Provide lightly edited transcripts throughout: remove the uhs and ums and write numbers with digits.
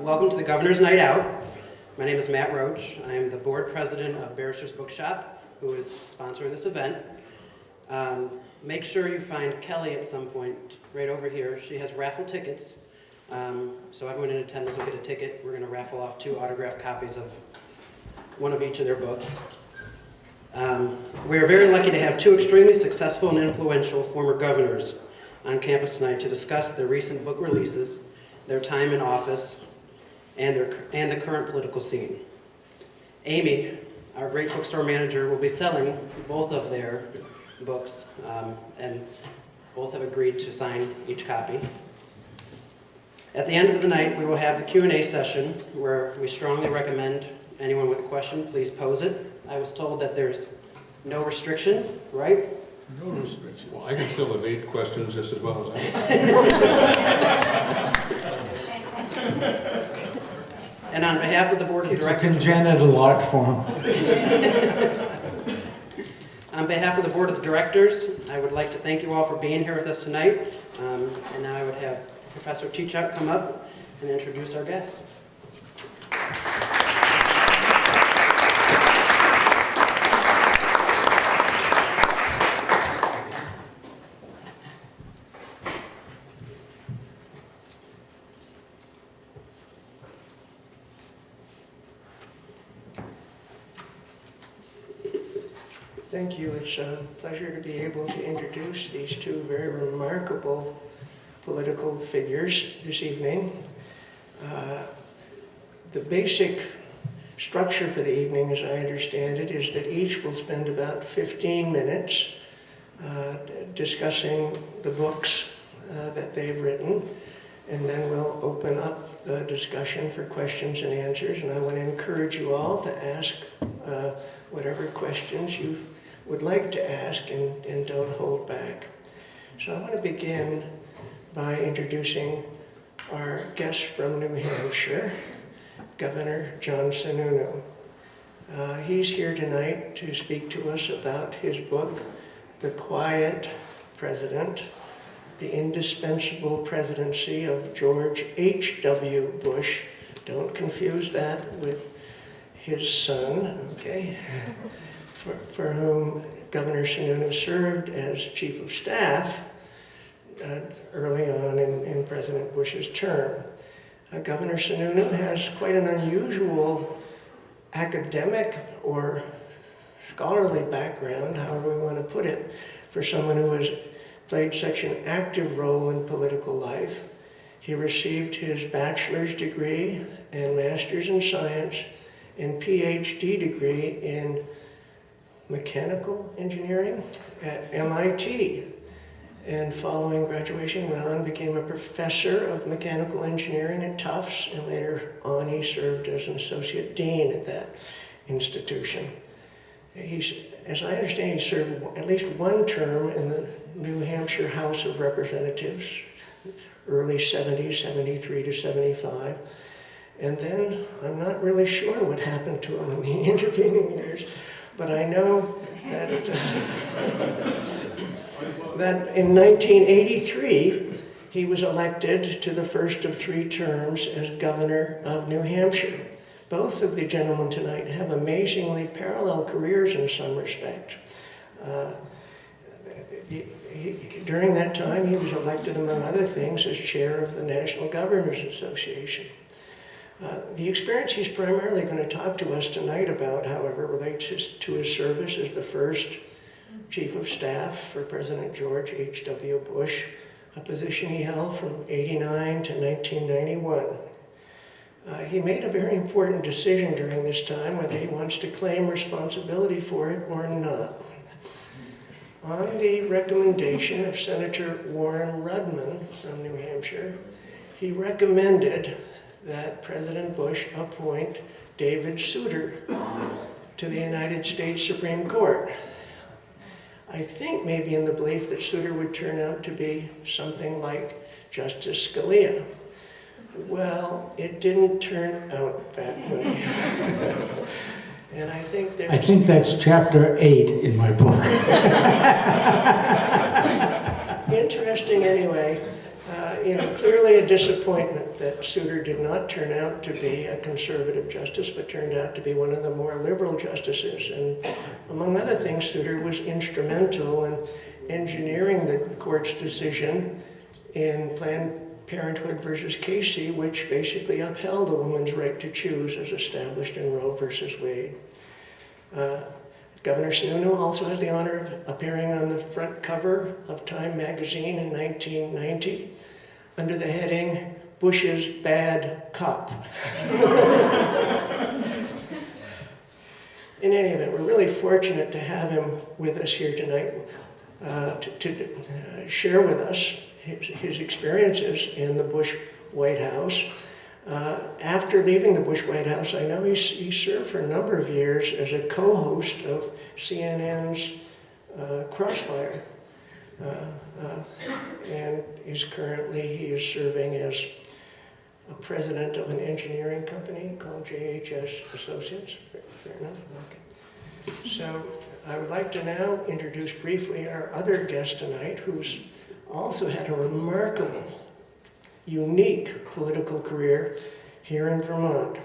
Welcome to the Governor's Night Out. My name is Matt Roche. I am the board president of Barrister's Bookshop, who is sponsoring this event. Make sure you find Kelly at some point, right over here. She has raffle tickets, so everyone in attendance will get a ticket. We're going to raffle off 2 autographed copies of one of each of their books. We are very lucky to have 2 extremely successful and influential former governors on campus tonight to discuss their recent book releases, their time in office, and the current political scene. Amy, our great bookstore manager, will be selling both of their books, and both have agreed to sign each copy. At the end of the night, we will have the Q&A session, where we strongly recommend anyone with a question, please pose it. I was told that there's no restrictions, right? No restrictions. Well, I can still evade questions just as well as I And on behalf of the board of It's a directors, congenital art form. on behalf of the board of directors, I would like to thank you all for being here with us tonight. And now I would have Professor Tichuk come up and introduce our guests. Thank you. It's a pleasure to be able to introduce these 2 very remarkable political figures this evening. The basic structure for the evening, as I understand it, is that each will spend about 15 minutes discussing the books that they've written, and then we'll open up the discussion for questions and answers. And I want to encourage you all to ask whatever questions you would like to ask, and don't hold back. So I want to begin by introducing our guest from New Hampshire, Governor John Sununu. He's here tonight to speak to us about his book, The Quiet President, The Indispensable Presidency of George H.W. Bush. Don't confuse that with his son, okay? For whom Governor Sununu served as Chief of Staff early on in President Bush's term. Governor Sununu has quite an unusual academic or scholarly background, however we want to put it, for someone who has played such an active role in political life. He received his bachelor's degree and master's in science and PhD degree in mechanical engineering at MIT. And following graduation, went on and became a professor of mechanical engineering at Tufts, and later on he served as an associate dean at that institution. As I understand, he served at least 1 term in the New Hampshire House of Representatives, early 70s, 73 to 75. And then I'm not really sure what happened to him in the intervening years, but I know that in 1983, he was elected to the first of 3 terms as governor of New Hampshire. Both of the gentlemen tonight have amazingly parallel careers in some respect. During that time, he was elected, among other things, as chair of the National Governors Association. The experience he's primarily going to talk to us tonight about, however, relates to his service as the first Chief of Staff for President George H.W. Bush, a position he held from '89 to 1991. He made a very important decision during this time whether he wants to claim responsibility for it or not. On the recommendation of Senator Warren Rudman from New Hampshire, he recommended that President Bush appoint David Souter to the United States Supreme Court. I think maybe in the belief that Souter would turn out to be something like Justice Scalia. Well, it didn't turn out that way. And I think that's chapter 8 in my book. interesting anyway. Clearly a disappointment that Souter did not turn out to be a conservative justice, but turned out to be one of the more liberal justices. And among other things, Souter was instrumental in engineering the court's decision in Planned Parenthood versus Casey, which basically upheld a woman's right to choose as established in Roe versus Wade. Governor Sununu also had the honor of appearing on the front cover of Time magazine in 1990 under the heading, Bush's Bad Cop. In any event, we're really fortunate to have him with us here tonight to share with us his experiences in the Bush White House. After leaving the Bush White House, I know he served for a number of years as a co-host of CNN's Crossfire, and he is serving as a president of an engineering company called JHS Associates. Fair enough. Okay. So I would like to now introduce briefly our other guest tonight, who's also had a remarkable, unique political career here in Vermont.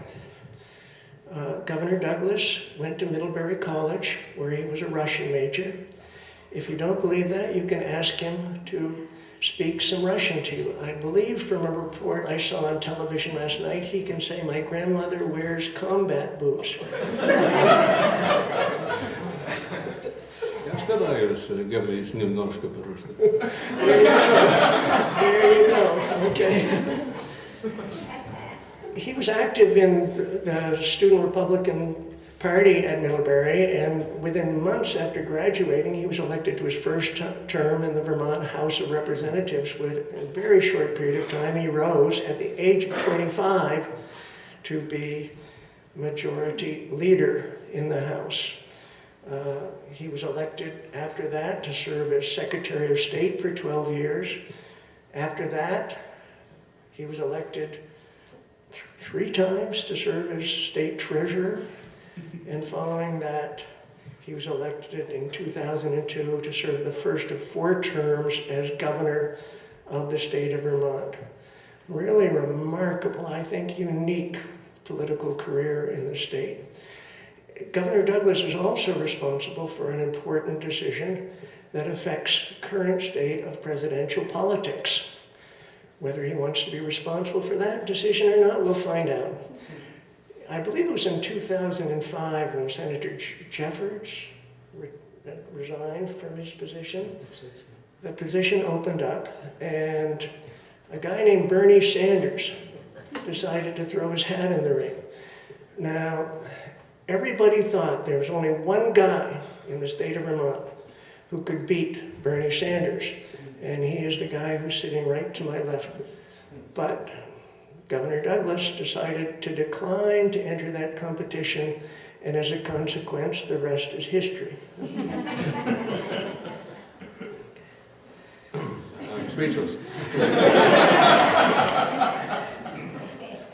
Governor Douglas went to Middlebury College, where he was a Russian major. If you don't believe that, you can ask him to speak some Russian to you. I believe from a report I saw on television last night, he can say, "My grandmother wears combat boots." Я стараюсь говорить немножко по-русски. There you go. Okay. He was active in the Student Republican Party at Middlebury, and within months after graduating, he was elected to his first term in the Vermont House of Representatives. Within a very short period of time, he rose at the age of 25 to be majority leader in the House. He was elected after that to serve as Secretary of State for 12 years. After that, he was elected 3 times to serve as State Treasurer. And following that, he was elected in 2002 to serve the first of 4 terms as governor of the state of Vermont. Really remarkable, I think unique political career in the state. Governor Douglas is also responsible for an important decision that affects the current state of presidential politics. Whether he wants to be responsible for that decision or not, we'll find out. I believe it was in 2005 when Senator Jeffords resigned from his position. The position opened up, and a guy named Bernie Sanders decided to throw his hat in the ring. Now, everybody thought there was only one guy in the state of Vermont who could beat Bernie Sanders, and he is the guy who's sitting right to my left. But Governor Douglas decided to decline to enter that competition, and as a consequence, the rest is history. I'm speechless.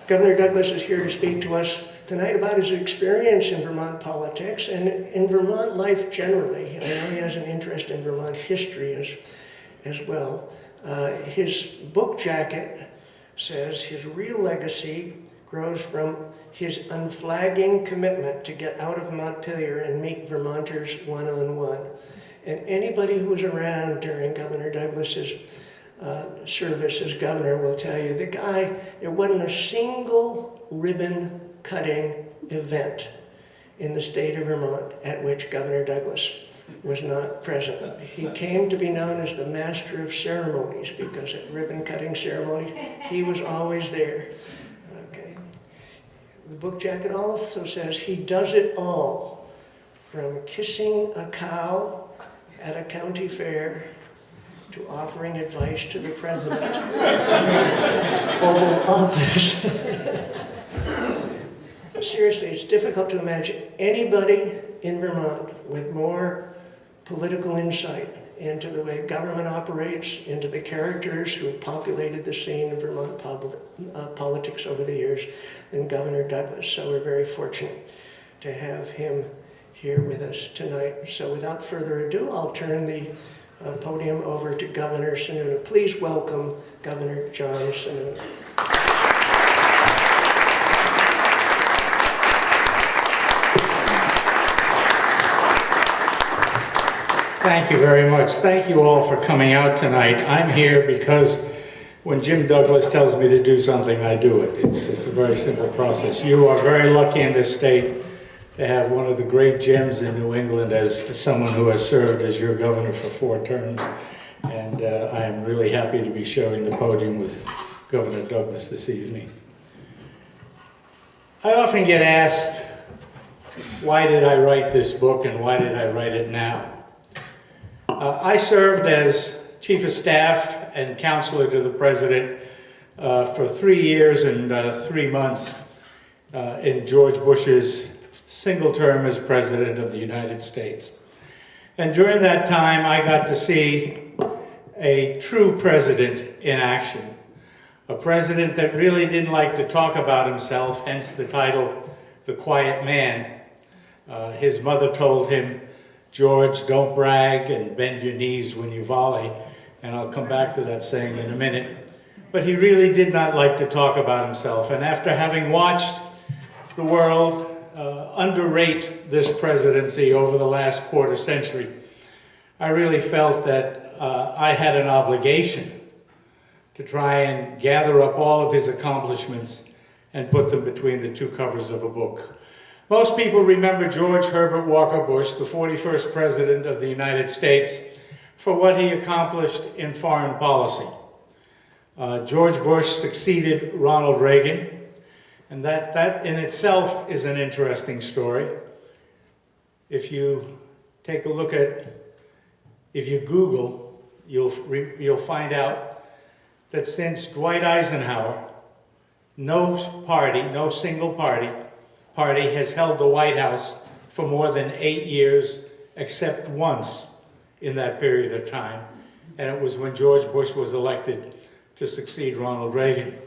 Governor Douglas is here to speak to us tonight about his experience in Vermont politics and in Vermont life generally. I know he has an interest in Vermont history as well. His book jacket says his real legacy grows from his unflagging commitment to get out of Montpelier and meet Vermonters one-on-one. And anybody who was around during Governor Douglas's service as governor will tell you, the guy, there wasn't a single ribbon-cutting event in the state of Vermont at which Governor Douglas was not present. He came to be known as the master of ceremonies because at ribbon-cutting ceremonies, he was always there. Okay. The book jacket also says he does it all, from kissing a cow at a county fair to offering advice to the president of the Oval Office. Seriously, it's difficult to imagine anybody in Vermont with more political insight into the way government operates, into the characters who have populated the scene of Vermont politics over the years than Governor Douglas. So we're very fortunate to have him here with us tonight. So without further ado, I'll turn the podium over to Governor Sununu. Please welcome Governor John Sununu. Thank you very much. Thank you all for coming out tonight. I'm here because when Jim Douglas tells me to do something, I do it. It's a very simple process. You are very lucky in this state to have one of the great gems in New England as someone who has served as your governor for 4 terms. And I am really happy to be sharing the podium with Governor Douglas this evening. I often get asked, why did I write this book and why did I write it now? I served as Chief of Staff and Counselor to the President for 3 years and 3 months in George Bush's single term as President of the United States. And during that time, I got to see a true president in action. A president that really didn't like to talk about himself, hence the title, The Quiet Man. His mother told him, George, don't brag and bend your knees when you volley. And I'll come back to that saying in a minute. But he really did not like to talk about himself. And after having watched the world underrate this presidency over the last quarter century, I really felt that I had an obligation to try and gather up all of his accomplishments and put them between the 2 covers of a book. Most people remember George Herbert Walker Bush, the 41st President of the United States, for what he accomplished in foreign policy. George Bush succeeded Ronald Reagan, and that in itself is an interesting story. If you take a look at, if you Google, you'll find out that since Dwight Eisenhower, no single party has held the White House for more than 8 years, except once in that period of time. And it was when George Bush was elected to succeed Ronald Reagan.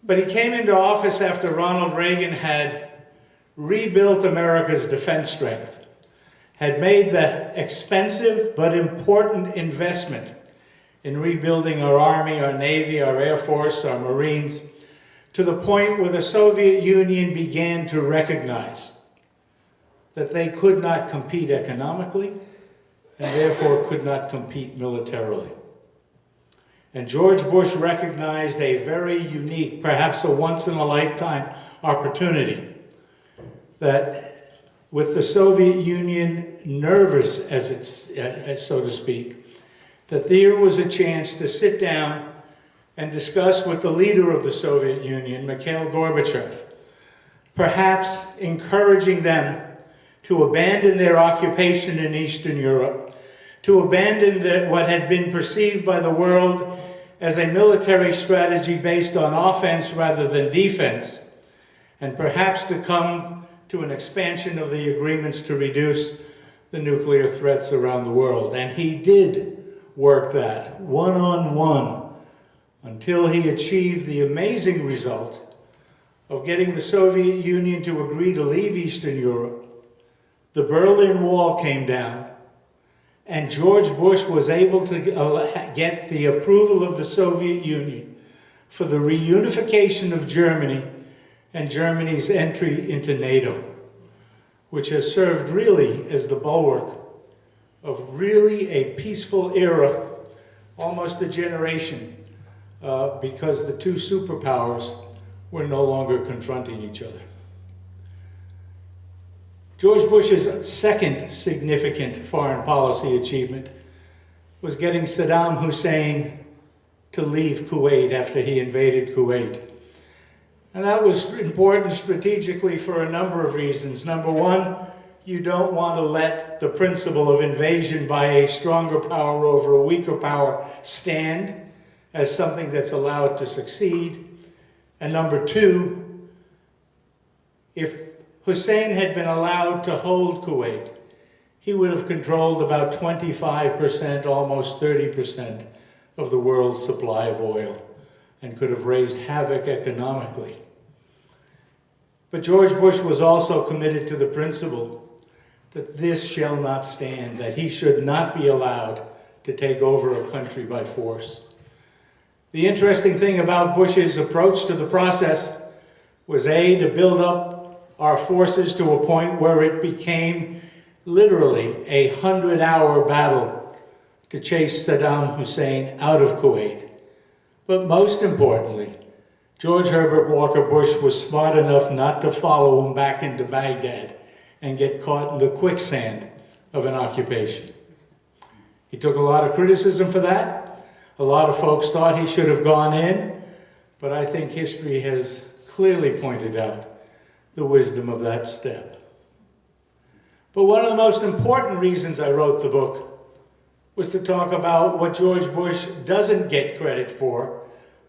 But he came into office after Ronald Reagan had rebuilt America's defense strength, had made the expensive but important investment in rebuilding our Army, our Navy, our Air Force, our Marines, to the point where the Soviet Union began to recognize that they could not compete economically and therefore could not compete militarily. And George Bush recognized a very unique, perhaps a once-in-a-lifetime opportunity that with the Soviet Union nervous, so to speak, that there was a chance to sit down and discuss with the leader of the Soviet Union, Mikhail Gorbachev, perhaps encouraging them to abandon their occupation in Eastern Europe, to abandon what had been perceived by the world as a military strategy based on offense rather than defense, and perhaps to come to an expansion of the agreements to reduce the nuclear threats around the world. And he did work that one-on-one until he achieved the amazing result of getting the Soviet Union to agree to leave Eastern Europe. The Berlin Wall came down, and George Bush was able to get the approval of the Soviet Union for the reunification of Germany and Germany's entry into NATO, which has served really as the bulwark of really a peaceful era, almost a generation, because the 2 superpowers were no longer confronting each other. George Bush's second significant foreign policy achievement was getting Saddam Hussein to leave Kuwait after he invaded Kuwait. And that was important strategically for a number of reasons. Number one, you don't want to let the principle of invasion by a stronger power over a weaker power stand as something that's allowed to succeed. And number two, if Hussein had been allowed to hold Kuwait, he would have controlled about 25%, almost 30% of the world's supply of oil and could have raised havoc economically. But George Bush was also committed to the principle that this shall not stand, that he should not be allowed to take over a country by force. The interesting thing about Bush's approach to the process was A, to build up our forces to a point where it became literally a 100-hour battle to chase Saddam Hussein out of Kuwait. But most importantly, George Herbert Walker Bush was smart enough not to follow him back into Baghdad and get caught in the quicksand of an occupation. He took a lot of criticism for that. A lot of folks thought he should have gone in, but I think history has clearly pointed out the wisdom of that step. But one of the most important reasons I wrote the book was to talk about what George Bush doesn't get credit for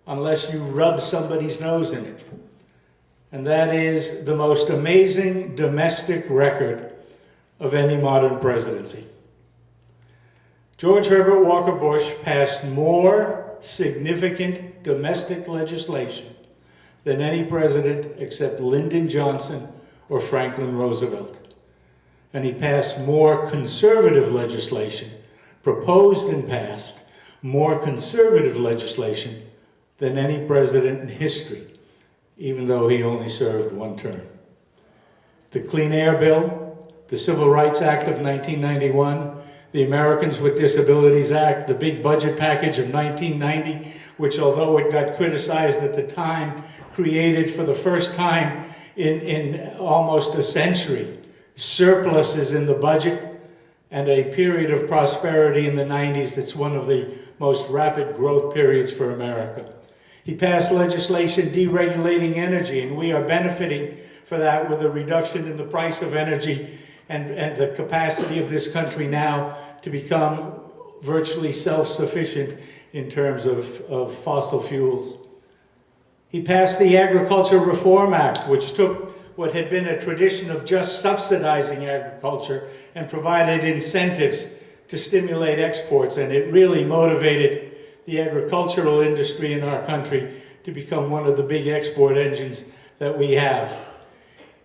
unless you rub somebody's nose in it. And that is the most amazing domestic record of any modern presidency. George Herbert Walker Bush passed more significant domestic legislation than any president except Lyndon Johnson or Franklin Roosevelt. And he passed more conservative legislation, proposed and passed more conservative legislation than any president in history, even though he only served one term. The Clean Air Bill, the Civil Rights Act of 1991, the Americans with Disabilities Act, the big budget package of 1990, which although it got criticized at the time, created for the first time in almost a century surpluses in the budget and a period of prosperity in the 90s that's one of the most rapid growth periods for America. He passed legislation deregulating energy, and we are benefiting for that with a reduction in the price of energy and the capacity of this country now to become virtually self-sufficient in terms of fossil fuels. He passed the Agriculture Reform Act, which took what had been a tradition of just subsidizing agriculture and provided incentives to stimulate exports, and it really motivated the agricultural industry in our country to become one of the big export engines that we have.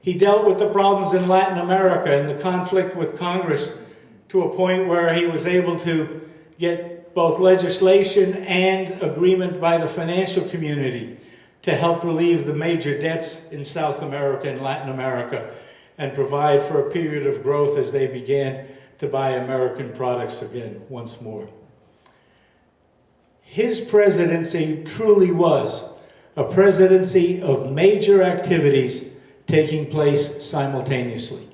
He dealt with the problems in Latin America and the conflict with Congress to a point where he was able to get both legislation and agreement by the financial community to help relieve the major debts in South America and Latin America and provide for a period of growth as they began to buy American products again once more. His presidency truly was a presidency of major activities taking place simultaneously.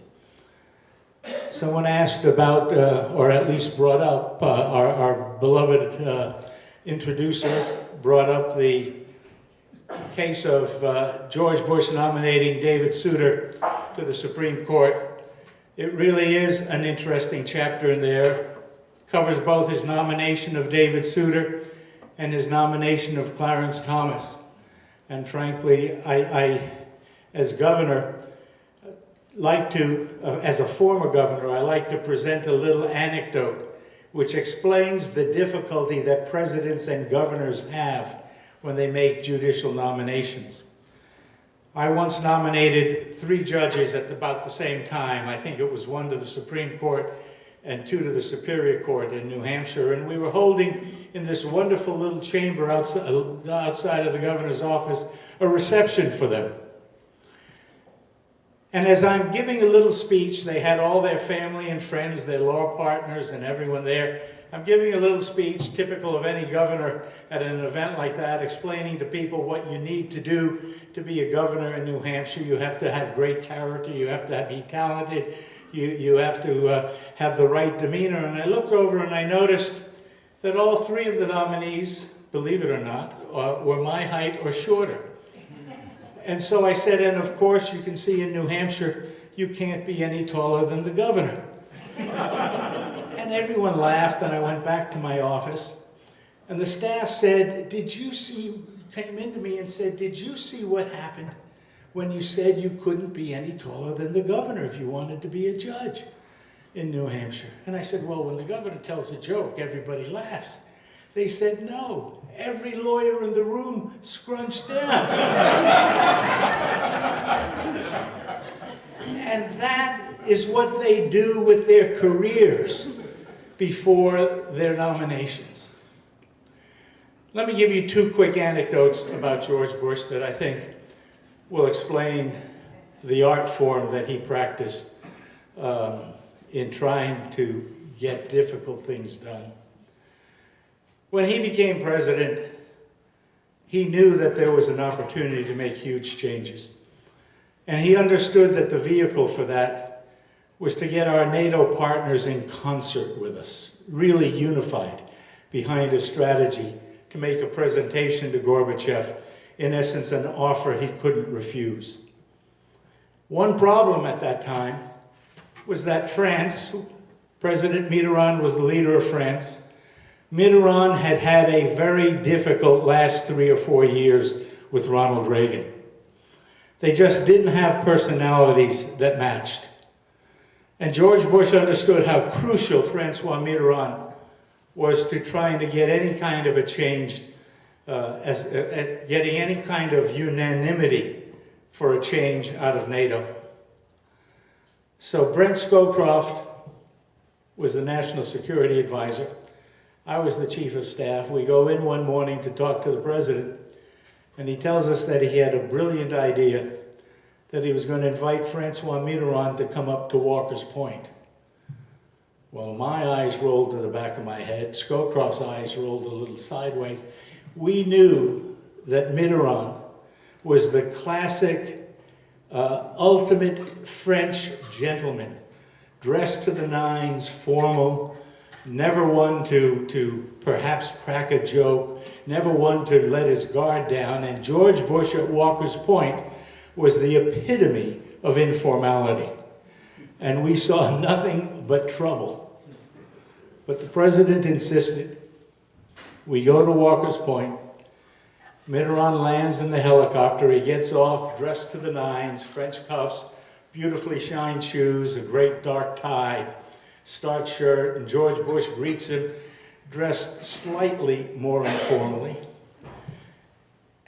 Someone asked about, or at least brought up, our beloved introducer brought up the case of George Bush nominating David Souter to the Supreme Court. It really is an interesting chapter in there. Covers both his nomination of David Souter and his nomination of Clarence Thomas. And frankly, I as governor, like to, as a former governor, I like to present a little anecdote which explains the difficulty that presidents and governors have when they make judicial nominations. I once nominated 3 judges at about the same time. I think it was 1 to the Supreme Court and 2 to the Superior Court in New Hampshire, and we were holding in this wonderful little chamber outside of the governor's office a reception for them. And as I'm giving a little speech, they had all their family and friends, their law partners and everyone there. I'm giving a little speech typical of any governor at an event like that, explaining to people what you need to do to be a governor in New Hampshire. You have to have great character, you have to be talented, you have to have the right demeanor. And I looked over and I noticed that all 3 of the nominees, believe it or not, were my height or shorter. And so I said, and of course you can see in New Hampshire, you can't be any taller than the governor. And everyone laughed, and I went back to my office. And the staff said, came into me and said, did you see what happened when you said you couldn't be any taller than the governor if you wanted to be a judge in New Hampshire? And I said, well, when the governor tells a joke, everybody laughs. They said, no, every lawyer in the room scrunched down. And that is what they do with their careers. before their nominations. Let me give you two quick anecdotes about George Bush that I think will explain the art form that he practiced in trying to get difficult things done. When he became president, he knew that there was an opportunity to make huge changes. And he understood that the vehicle for that was to get our NATO partners in concert with us, really unified behind a strategy to make a presentation to Gorbachev, in essence, an offer he couldn't refuse. One problem at that time was that France, President Mitterrand was the leader of France. Mitterrand had had a very difficult last 3 or 4 years with Ronald Reagan. They just didn't have personalities that matched. And George Bush understood how crucial Francois Mitterrand was to trying to get any kind of a change, getting any kind of unanimity for a change out of NATO. So Brent Scowcroft was the National Security Advisor. I was the Chief of Staff. We go in one morning to talk to the President, and he tells us that he had a brilliant idea that he was going to invite Francois Mitterrand to come up to Walker's Point. Well, my eyes rolled to the back of my head. Scowcroft's eyes rolled a little sideways. We knew that Mitterrand was the classic, ultimate French gentleman, dressed to the nines, formal, never one to perhaps crack a joke, never one to let his guard down. And George Bush at Walker's Point was the epitome of informality. And we saw nothing but trouble. But the president insisted. We go to Walker's Point. Mitterrand lands in the helicopter. He gets off, dressed to the nines, French cuffs, beautifully shined shoes, a great dark tie, starched shirt, and George Bush greets him, dressed slightly more informally.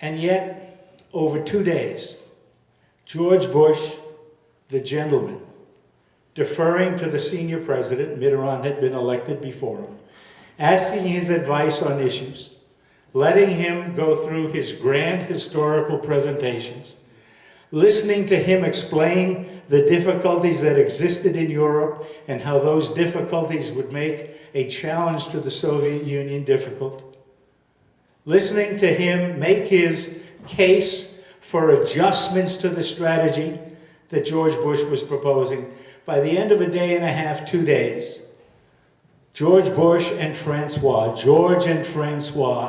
And yet, over 2 days, George Bush, the gentleman, deferring to the senior president, Mitterrand had been elected before him, asking his advice on issues, letting him go through his grand historical presentations, listening to him explain the difficulties that existed in Europe and how those difficulties would make a challenge to the Soviet Union difficult, listening to him make his case for adjustments to the strategy that George Bush was proposing. By the end of a day and a half, 2 days, George and Francois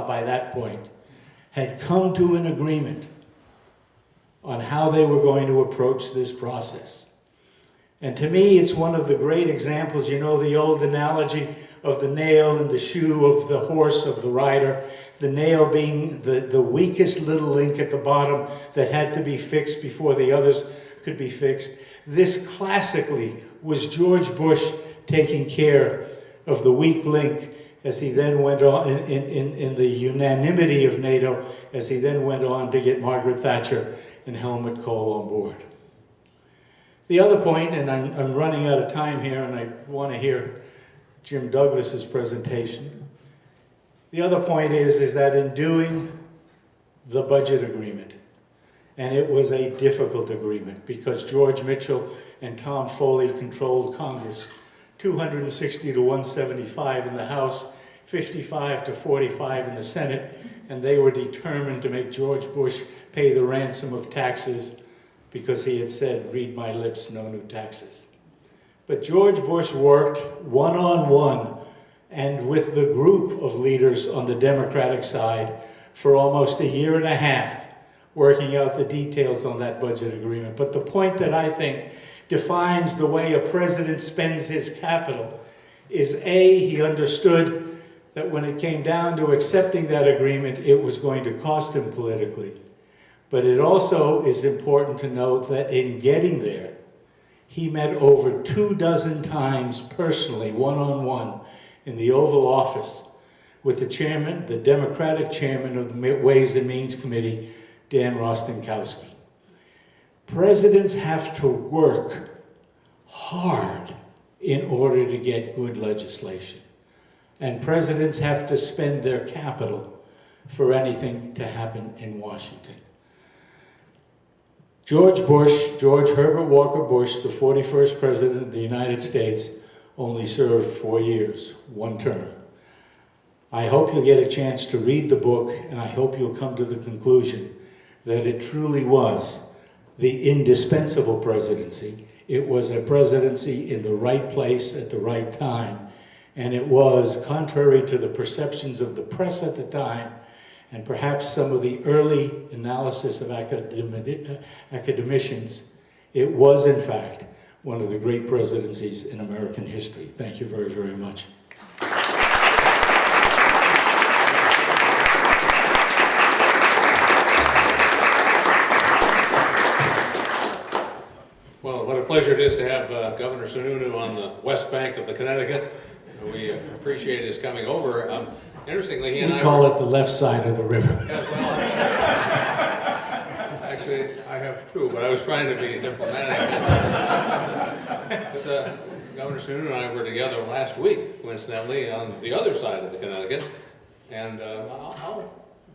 by that point, had come to an agreement on how they were going to approach this process. And to me, it's one of the great examples, you know, the old analogy of the nail in the shoe of the horse, of the rider, the nail being the weakest little link at the bottom that had to be fixed before the others could be fixed. This classically was George Bush taking care of the weak link as he then went on in the unanimity of NATO, as he then went on to get Margaret Thatcher and Helmut Kohl on board. The other point, and I'm running out of time here and I want to hear Jim Douglas's presentation. The other point is that in doing the budget agreement, and it was a difficult agreement because George Mitchell and Tom Foley controlled Congress, 260 to 175 in the House, 55 to 45 in the Senate, and they were determined to make George Bush pay the ransom of taxes because he had said, "Read my lips, no new taxes." But George Bush worked one-on-one and with the group of leaders on the Democratic side for almost a year and a half, working out the details on that budget agreement. But the point that I think defines the way a president spends his capital is A, he understood that when it came down to accepting that agreement, it was going to cost him politically. But it also is important to note that in getting there, he met over 24 times personally, one-on-one, in the Oval Office with the chairman, the Democratic chairman of the Ways and Means Committee, Dan Rostenkowski. Presidents have to work hard in order to get good legislation. and presidents have to spend their capital for anything to happen in Washington. George Herbert Walker Bush, the 41st President of the United States, only served 4 years, one term. I hope you'll get a chance to read the book, and I hope you'll come to the conclusion that it truly was the indispensable presidency. It was a presidency in the right place at the right time, and it was, contrary to the perceptions of the press at the time, and perhaps some of the early analysis of academicians, it was, in fact, one of the great presidencies in American history. Thank you very, very much. Well, what a pleasure it is to have Governor Sununu on the west bank of the Connecticut. We appreciate his coming over. Interestingly, he and We I call it the left side of the river. Yeah, well, actually, I have too, but I was trying to be diplomatic. But Governor Sununu and I were together last week, coincidentally, on the other side of the Connecticut. And I'll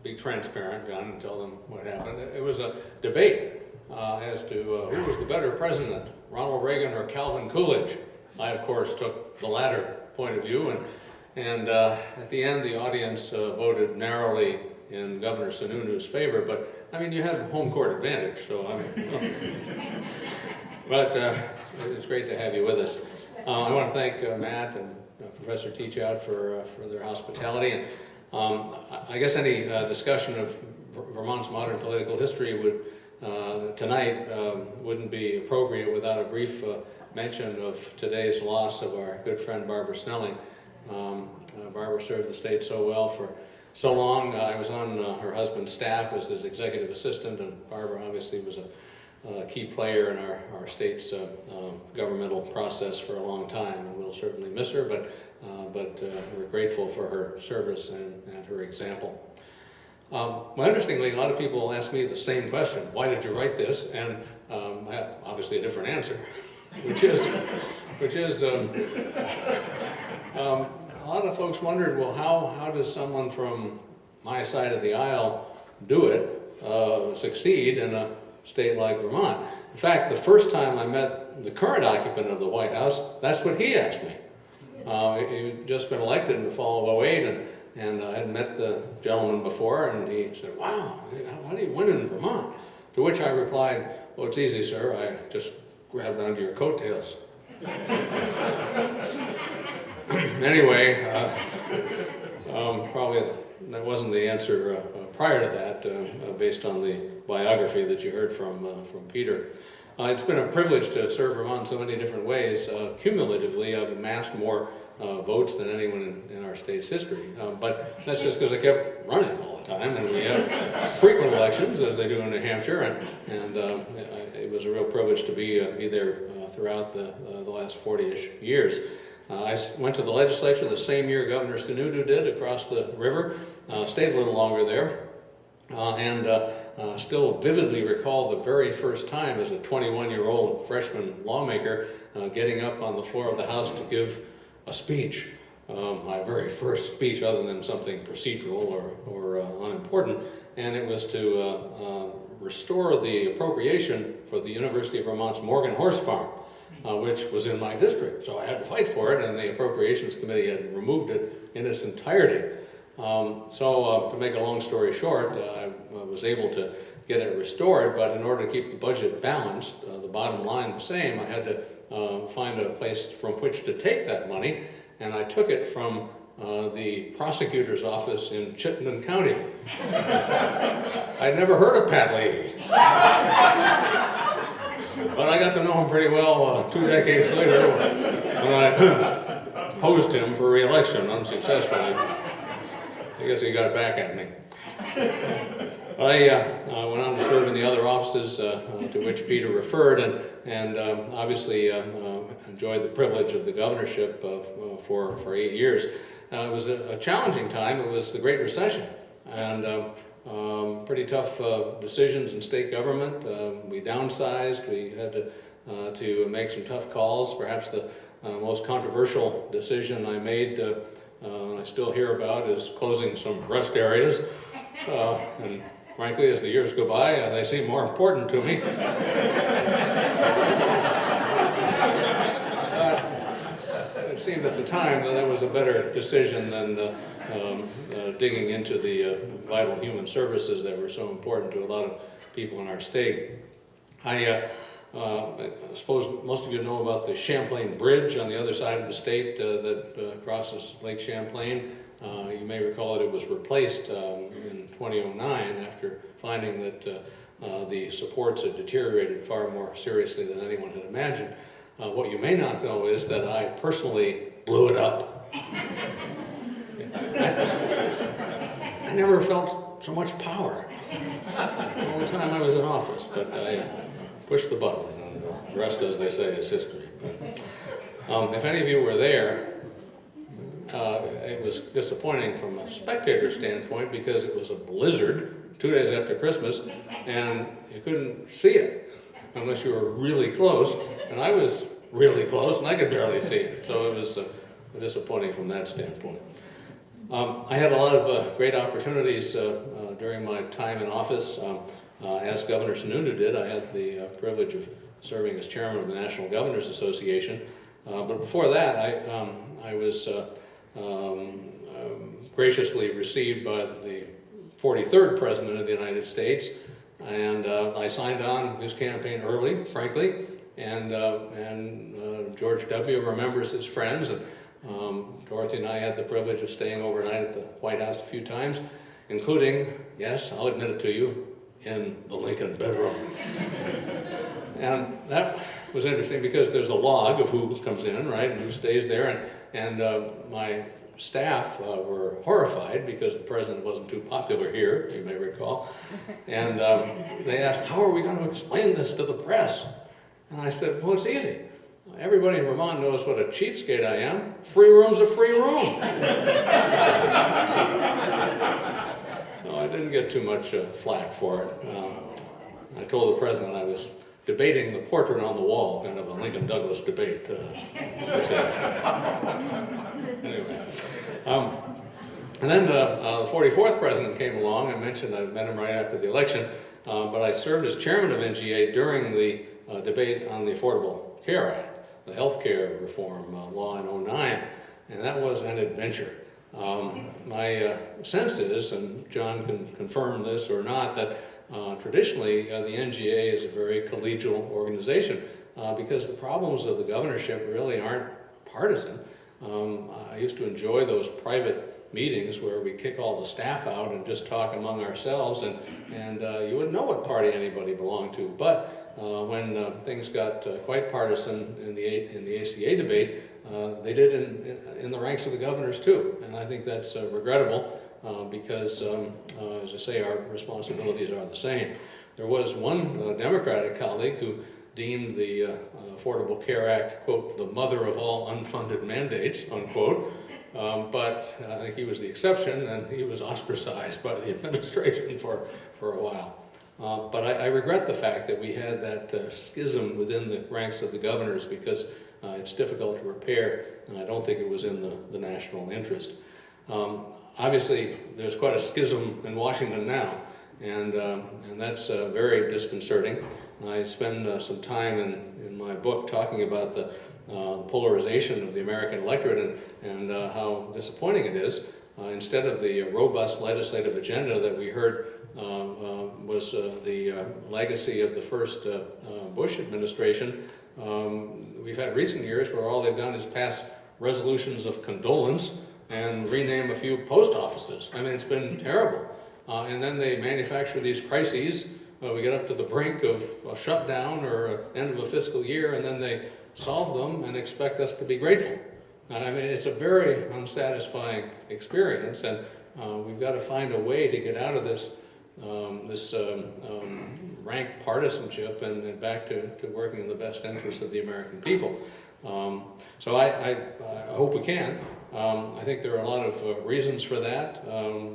be transparent, John, and tell them what happened. It was a debate as to who was the better president, Ronald Reagan or Calvin Coolidge. I, of course, took the latter point of view, and at the end, the audience voted narrowly in Governor Sununu's favor. But I mean, you had home court advantage, so I mean. But it's great to have you with us. I want to thank Matt and Professor Teachout for their hospitality. And I guess any discussion of Vermont's modern political history would tonight wouldn't be appropriate without a brief mention of today's loss of our good friend Barbara Snelling. Barbara served the state so well for so long. I was on her husband's staff as his executive assistant, and Barbara obviously was a key player in our state's governmental process for a long time, and we'll certainly miss her, but we're grateful for her service and her example. Well, interestingly, a lot of people ask me the same question: why did you write this? And I have obviously a different answer, which is a lot of folks wondered, well, how does someone from my side of the aisle do it, succeed in a state like Vermont? In fact, the first time I met the current occupant of the White House, that's what he asked me. He'd just been elected in the fall of '08, and I had met the gentleman before, and he said, wow, how do you win in Vermont? To which I replied, well, it's easy, sir. I just grabbed onto your coattails. Anyway, probably that wasn't the answer prior to that, based on the biography that you heard from Peter. It's been a privilege to serve Vermont in so many different ways. Cumulatively, I've amassed more votes than anyone in our state's history. But that's just because I kept running all the time, and we have frequent elections, as they do in New Hampshire, and it was a real privilege to be there throughout the last 40-ish years. I went to the legislature the same year Governor Sununu did, across the river, stayed a little longer there, and still vividly recall the very first time as a 21-year-old freshman lawmaker getting up on the floor of the House to give a speech, my very first speech other than something procedural or unimportant, and it was to restore the appropriation for the University of Vermont's Morgan Horse Farm, which was in my district. So I had to fight for it, and the Appropriations Committee had removed it in its entirety. So to make a long story short, I was able to get it restored, but in order to keep the budget balanced, the bottom line the same, I had to find a place from which to take that money, and I took it from the prosecutor's office in Chittenden County. I'd never heard of Pat Leahy. But I got to know him pretty well 2 decades later when I opposed him for re-election unsuccessfully. I guess he got back at me. I went on to serve in the other offices to which Peter referred, and obviously enjoyed the privilege of the governorship for 8 years. It was a challenging time. It was the Great Recession, and pretty tough decisions in state government. We downsized. We had to make some tough calls. Perhaps the most controversial decision I made I still hear about is closing some rest areas. And frankly, as the years go by, they seem more important to me. It seemed at the time that was a better decision than digging into the vital human services that were so important to a lot of people in our state. I suppose most of you know about the Champlain Bridge on the other side of the state that crosses Lake Champlain. You may recall that it was replaced in 2009 after finding that the supports had deteriorated far more seriously than anyone had imagined. What you may not know is that I personally blew it up. I never felt so much power all the time I was in office, but I pushed the button, and the rest, as they say, is history. If any of you were there, it was disappointing from a spectator standpoint because it was a blizzard 2 days after Christmas, and you couldn't see it unless you were really close, and I was really close, and I could barely see it, so it was disappointing from that standpoint. I had a lot of great opportunities during my time in office. As Governor Sununu did, I had the privilege of serving as chairman of the National Governors Association. But before that, I was graciously received by the 43rd President of the United States, and I signed on his campaign early, frankly, and George W. remembers his friends, and Dorothy and I had the privilege of staying overnight at the White House a few times, including, yes, I'll admit it to you, in the Lincoln bedroom. And that was interesting because there's a log of who comes in, right, and who stays there, and my staff were horrified because the president wasn't too popular here, you may recall, and they asked, how are we going to explain this to the press? And I said, well, it's easy. Everybody in Vermont knows what a cheapskate I am. Free room's a free room. So I didn't get too much flack for it. I told the president I was debating the portrait on the wall, kind of a Lincoln Douglas debate. Anyway. And then the 44th president came along. I mentioned I met him right after the election, but I served as chairman of NGA during the debate on the Affordable Care Act, the health care reform law in 2009, and that was an adventure. My sense is, and John can confirm this or not, that traditionally the NGA is a very collegial organization because the problems of the governorship really aren't partisan. I used to enjoy those private meetings where we kick all the staff out and just talk among ourselves, and you wouldn't know what party anybody belonged to. But when things got quite partisan in the ACA debate, they did in the ranks of the governors too, and I think that's regrettable because, as I say, our responsibilities are the same. There was one Democratic colleague who deemed the Affordable Care Act, quote, the mother of all unfunded mandates, unquote, but I think he was the exception, and he was ostracized by the administration for a while. But I regret the fact that we had that schism within the ranks of the governors because it's difficult to repair, and I don't think it was in the national interest. Obviously, there's quite a schism in Washington now, and that's very disconcerting. I spend some time in my book talking about the polarization of the American electorate and how disappointing it is. Instead of the robust legislative agenda that we heard was the legacy of the first Bush administration, we've had recent years where all they've done is pass resolutions of condolence and rename a few post offices. I mean, it's been terrible. And then they manufacture these crises. We get up to the brink of a shutdown or end of a fiscal year, and then they solve them and expect us to be grateful. And I mean, it's a very unsatisfying experience, and we've got to find a way to get out of this rank partisanship and back to working in the best interest of the American people. So I hope we can. I think there are a lot of reasons for that.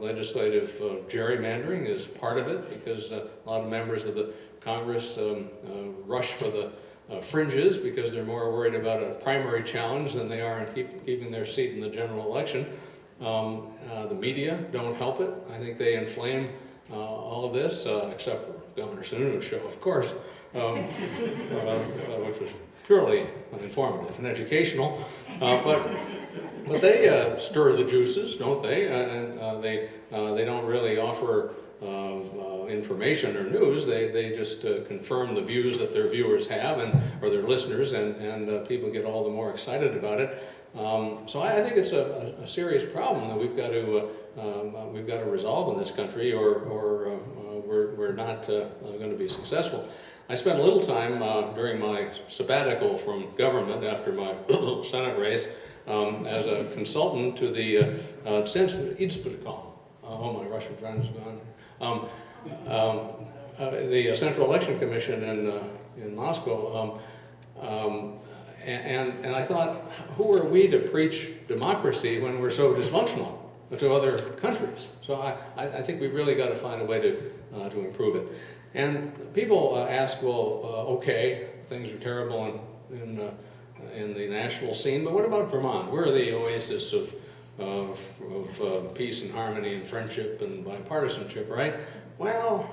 Legislative gerrymandering is part of it because a lot of members of the Congress rush for the fringes because they're more worried about a primary challenge than they are in keeping their seat in the general election. The media don't help it. I think they inflame all of this, except for Governor Sununu's show, of course, which was purely informative and educational. But they stir the juices, don't they? And they don't really offer information or news. They just confirm the views that their viewers have or their listeners, and people get all the more excited about it. So I think it's a serious problem that we've got to resolve in this country, or we're not going to be successful. I spent a little time during my sabbatical from government after my Senate race as a consultant to the oh, my Russian friend is gone. The Central Election Commission in Moscow. And I thought, who are we to preach democracy when we're so dysfunctional to other countries? So I think we've really got to find a way to improve it. And people ask, well, okay, things are terrible in the national scene, but what about Vermont? We're the oasis of peace and harmony and friendship and bipartisanship, right? Well,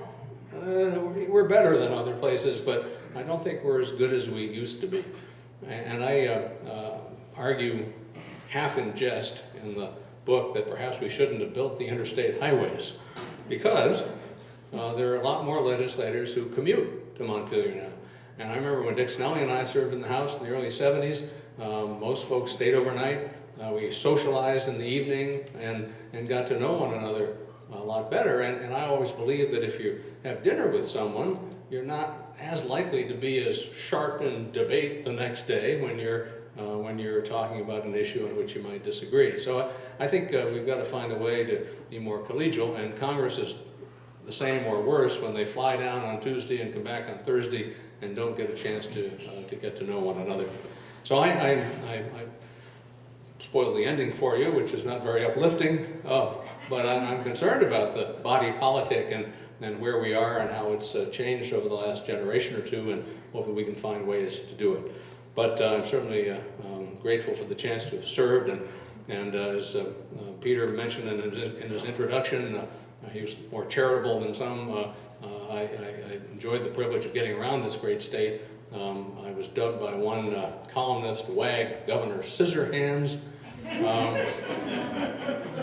we're better than other places, but I don't think we're as good as we used to be. And I argue, half in jest, in the book that perhaps we shouldn't have built the interstate highways, because there are a lot more legislators who commute to Montpelier now. And I remember when Dick Snelling and I served in the House in the early 70s, most folks stayed overnight. We socialized in the evening and got to know one another a lot better. And I always believe that if you have dinner with someone, you're not as likely to be as sharp in debate the next day when you're talking about an issue on which you might disagree. So I think we've got to find a way to be more collegial, and Congress is the same or worse when they fly down on Tuesday and come back on Thursday and don't get a chance to get to know one another. So I spoiled the ending for you, which is not very uplifting, but I'm concerned about the body politic and where we are and how it's changed over the last generation or two, and hopefully we can find ways to do it. But I'm certainly grateful for the chance to have served, and as Peter mentioned in his introduction, he was more charitable than some. I enjoyed the privilege of getting around this great state. I was dubbed by one columnist, wag, Governor Scissorhands. I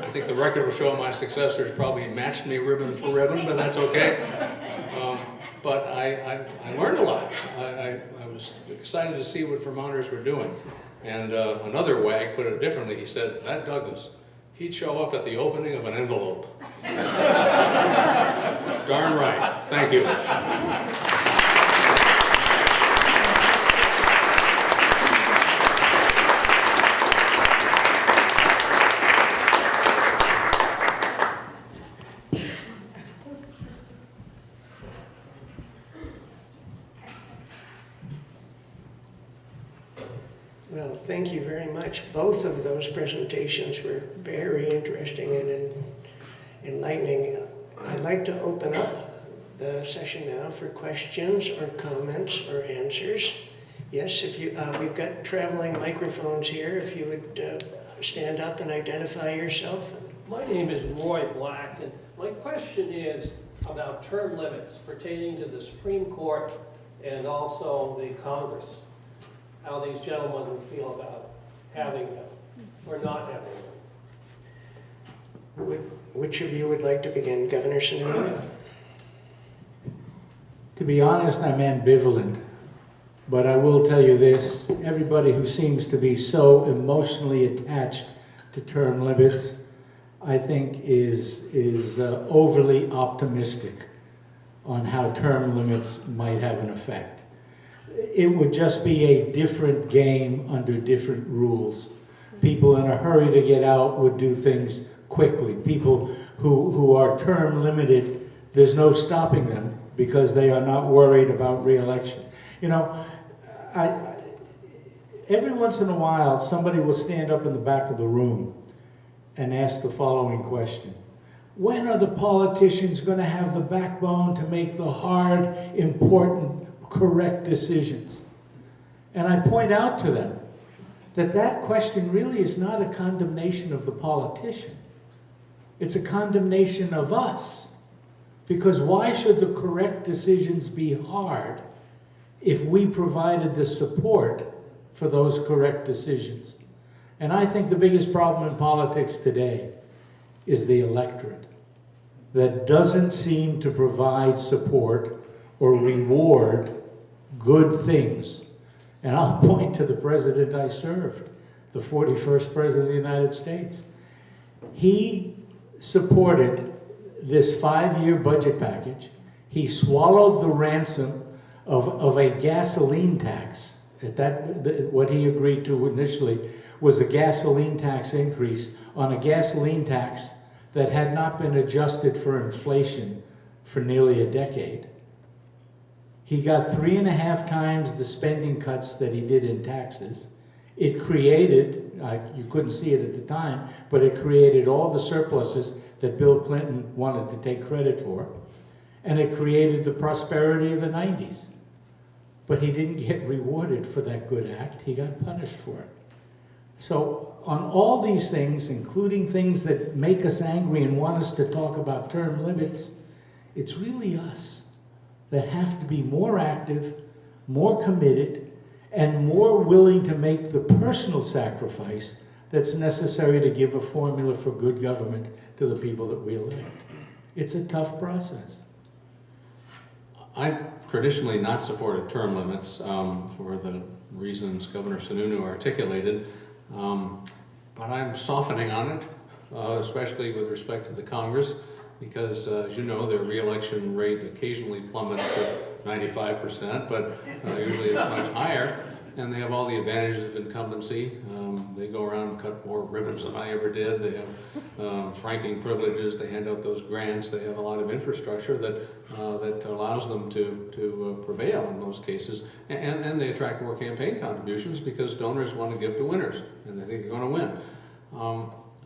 think the record will show my successors probably matched me ribbon for ribbon, but that's okay. But I learned a lot. I was excited to see what Vermonters were doing. And another wag put it differently. He said, that Douglas, he'd show up at the opening of an envelope. Darn right. Thank you. Well, thank you very much. Both of those presentations were very interesting and enlightening. I'd like to open up the session now for questions or comments or answers. Yes, if you, we've got traveling microphones here. If you would stand up and identify yourself. My name is Roy Black, and my question is about term limits pertaining to the Supreme Court and also the Congress. How these gentlemen would feel about having them or not having them. Which of you would like to begin? Governor Sununu? To be honest, I'm ambivalent, but I will tell you this, everybody who seems to be so emotionally attached to term limits, I think is overly optimistic on how term limits might have an effect. It would just be a different game under different rules. People in a hurry to get out would do things quickly. People who are term limited, there's no stopping them because they are not worried about re-election. You know, every once in a while, somebody will stand up in the back of the room and ask the following question. When are the politicians going to have the backbone to make the hard, important, correct decisions? And I point out to them, that question really is not a condemnation of the politician. It's a condemnation of us. Because why should the correct decisions be hard if we provided the support for those correct decisions? And I think the biggest problem in politics today is the electorate that doesn't seem to provide support or reward good things. And I'll point to the president I served, the 41st president of the United States. He supported this 5-year budget package. He swallowed the ransom of a gasoline tax. What he agreed to initially was a gasoline tax increase on a gasoline tax that had not been adjusted for inflation for nearly a decade. He got 3.5 times the spending cuts that he did in taxes. It created, you couldn't see it at the time, but it created all the surpluses that Bill Clinton wanted to take credit for. And it created the prosperity of the 90s. But he didn't get rewarded for that good act. He got punished for it. So on all these things, including things that make us angry and want us to talk about term limits, it's really us that have to be more active, more committed, and more willing to make the personal sacrifice that's necessary to give a formula for good government to the people that we elect. It's a tough process. I've traditionally not supported term limits for the reasons Governor Sununu articulated, but I'm softening on it, especially with respect to the Congress, because as you know, their re-election rate occasionally plummets to 95%, but usually it's much higher, and they have all the advantages of incumbency. They go around and cut more ribbons than I ever did. They have franking privileges. They hand out those grants. They have a lot of infrastructure that allows them to prevail in most cases. And they attract more campaign contributions because donors want to give to winners, and they think they're going to win.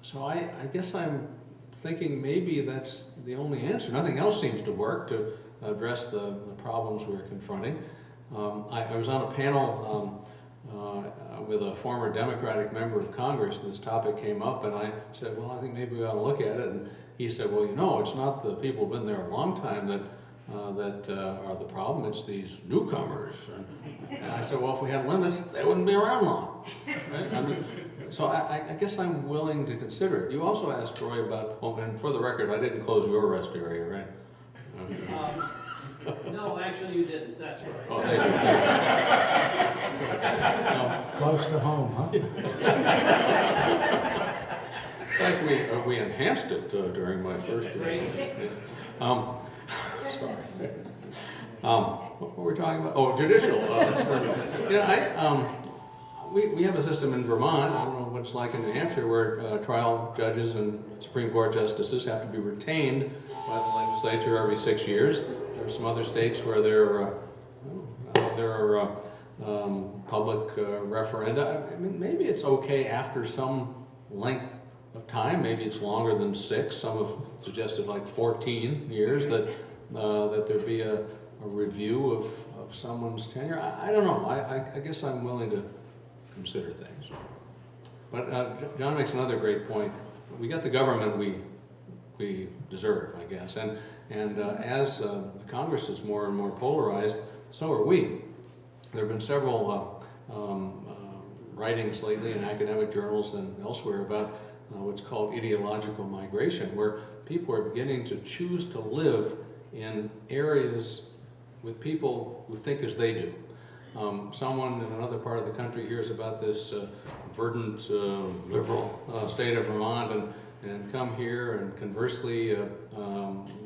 So I guess I'm thinking maybe that's the only answer. Nothing else seems to work to address the problems we're confronting. I was on a panel with a former Democratic member of Congress, and this topic came up, and I said, well, I think maybe we ought to look at it. And he said, well, you know, it's not the people who've been there a long time that are the problem, it's these newcomers. And I said, well, if we had limits, they wouldn't be around long. Right? I mean, so I guess I'm willing to consider it. You also asked, Roy, about, oh, and for the record, I didn't close your rest area, right? No, actually you didn't, that's right. Oh, thank you. Close to home, huh? In fact, we enhanced it during my first year. Sorry. What were we talking about? Oh, judicial. We have a system in Vermont, I don't know what it's like in New Hampshire, where trial judges and Supreme Court justices have to be retained by the legislature every 6 years. There are some other states where there are public referenda. I mean, maybe it's okay after some length of time, maybe it's longer than 6. Some have suggested like 14 years that there be a review of someone's tenure. I don't know. I guess I'm willing to consider things. But John makes another great point. We got the government we deserve, I guess. And as the Congress is more and more polarized, so are we. There have been several writings lately in academic journals and elsewhere about what's called ideological migration, where people are beginning to choose to live in areas with people who think as they do. Someone in another part of the country hears about this verdant liberal state of Vermont and come here, and conversely a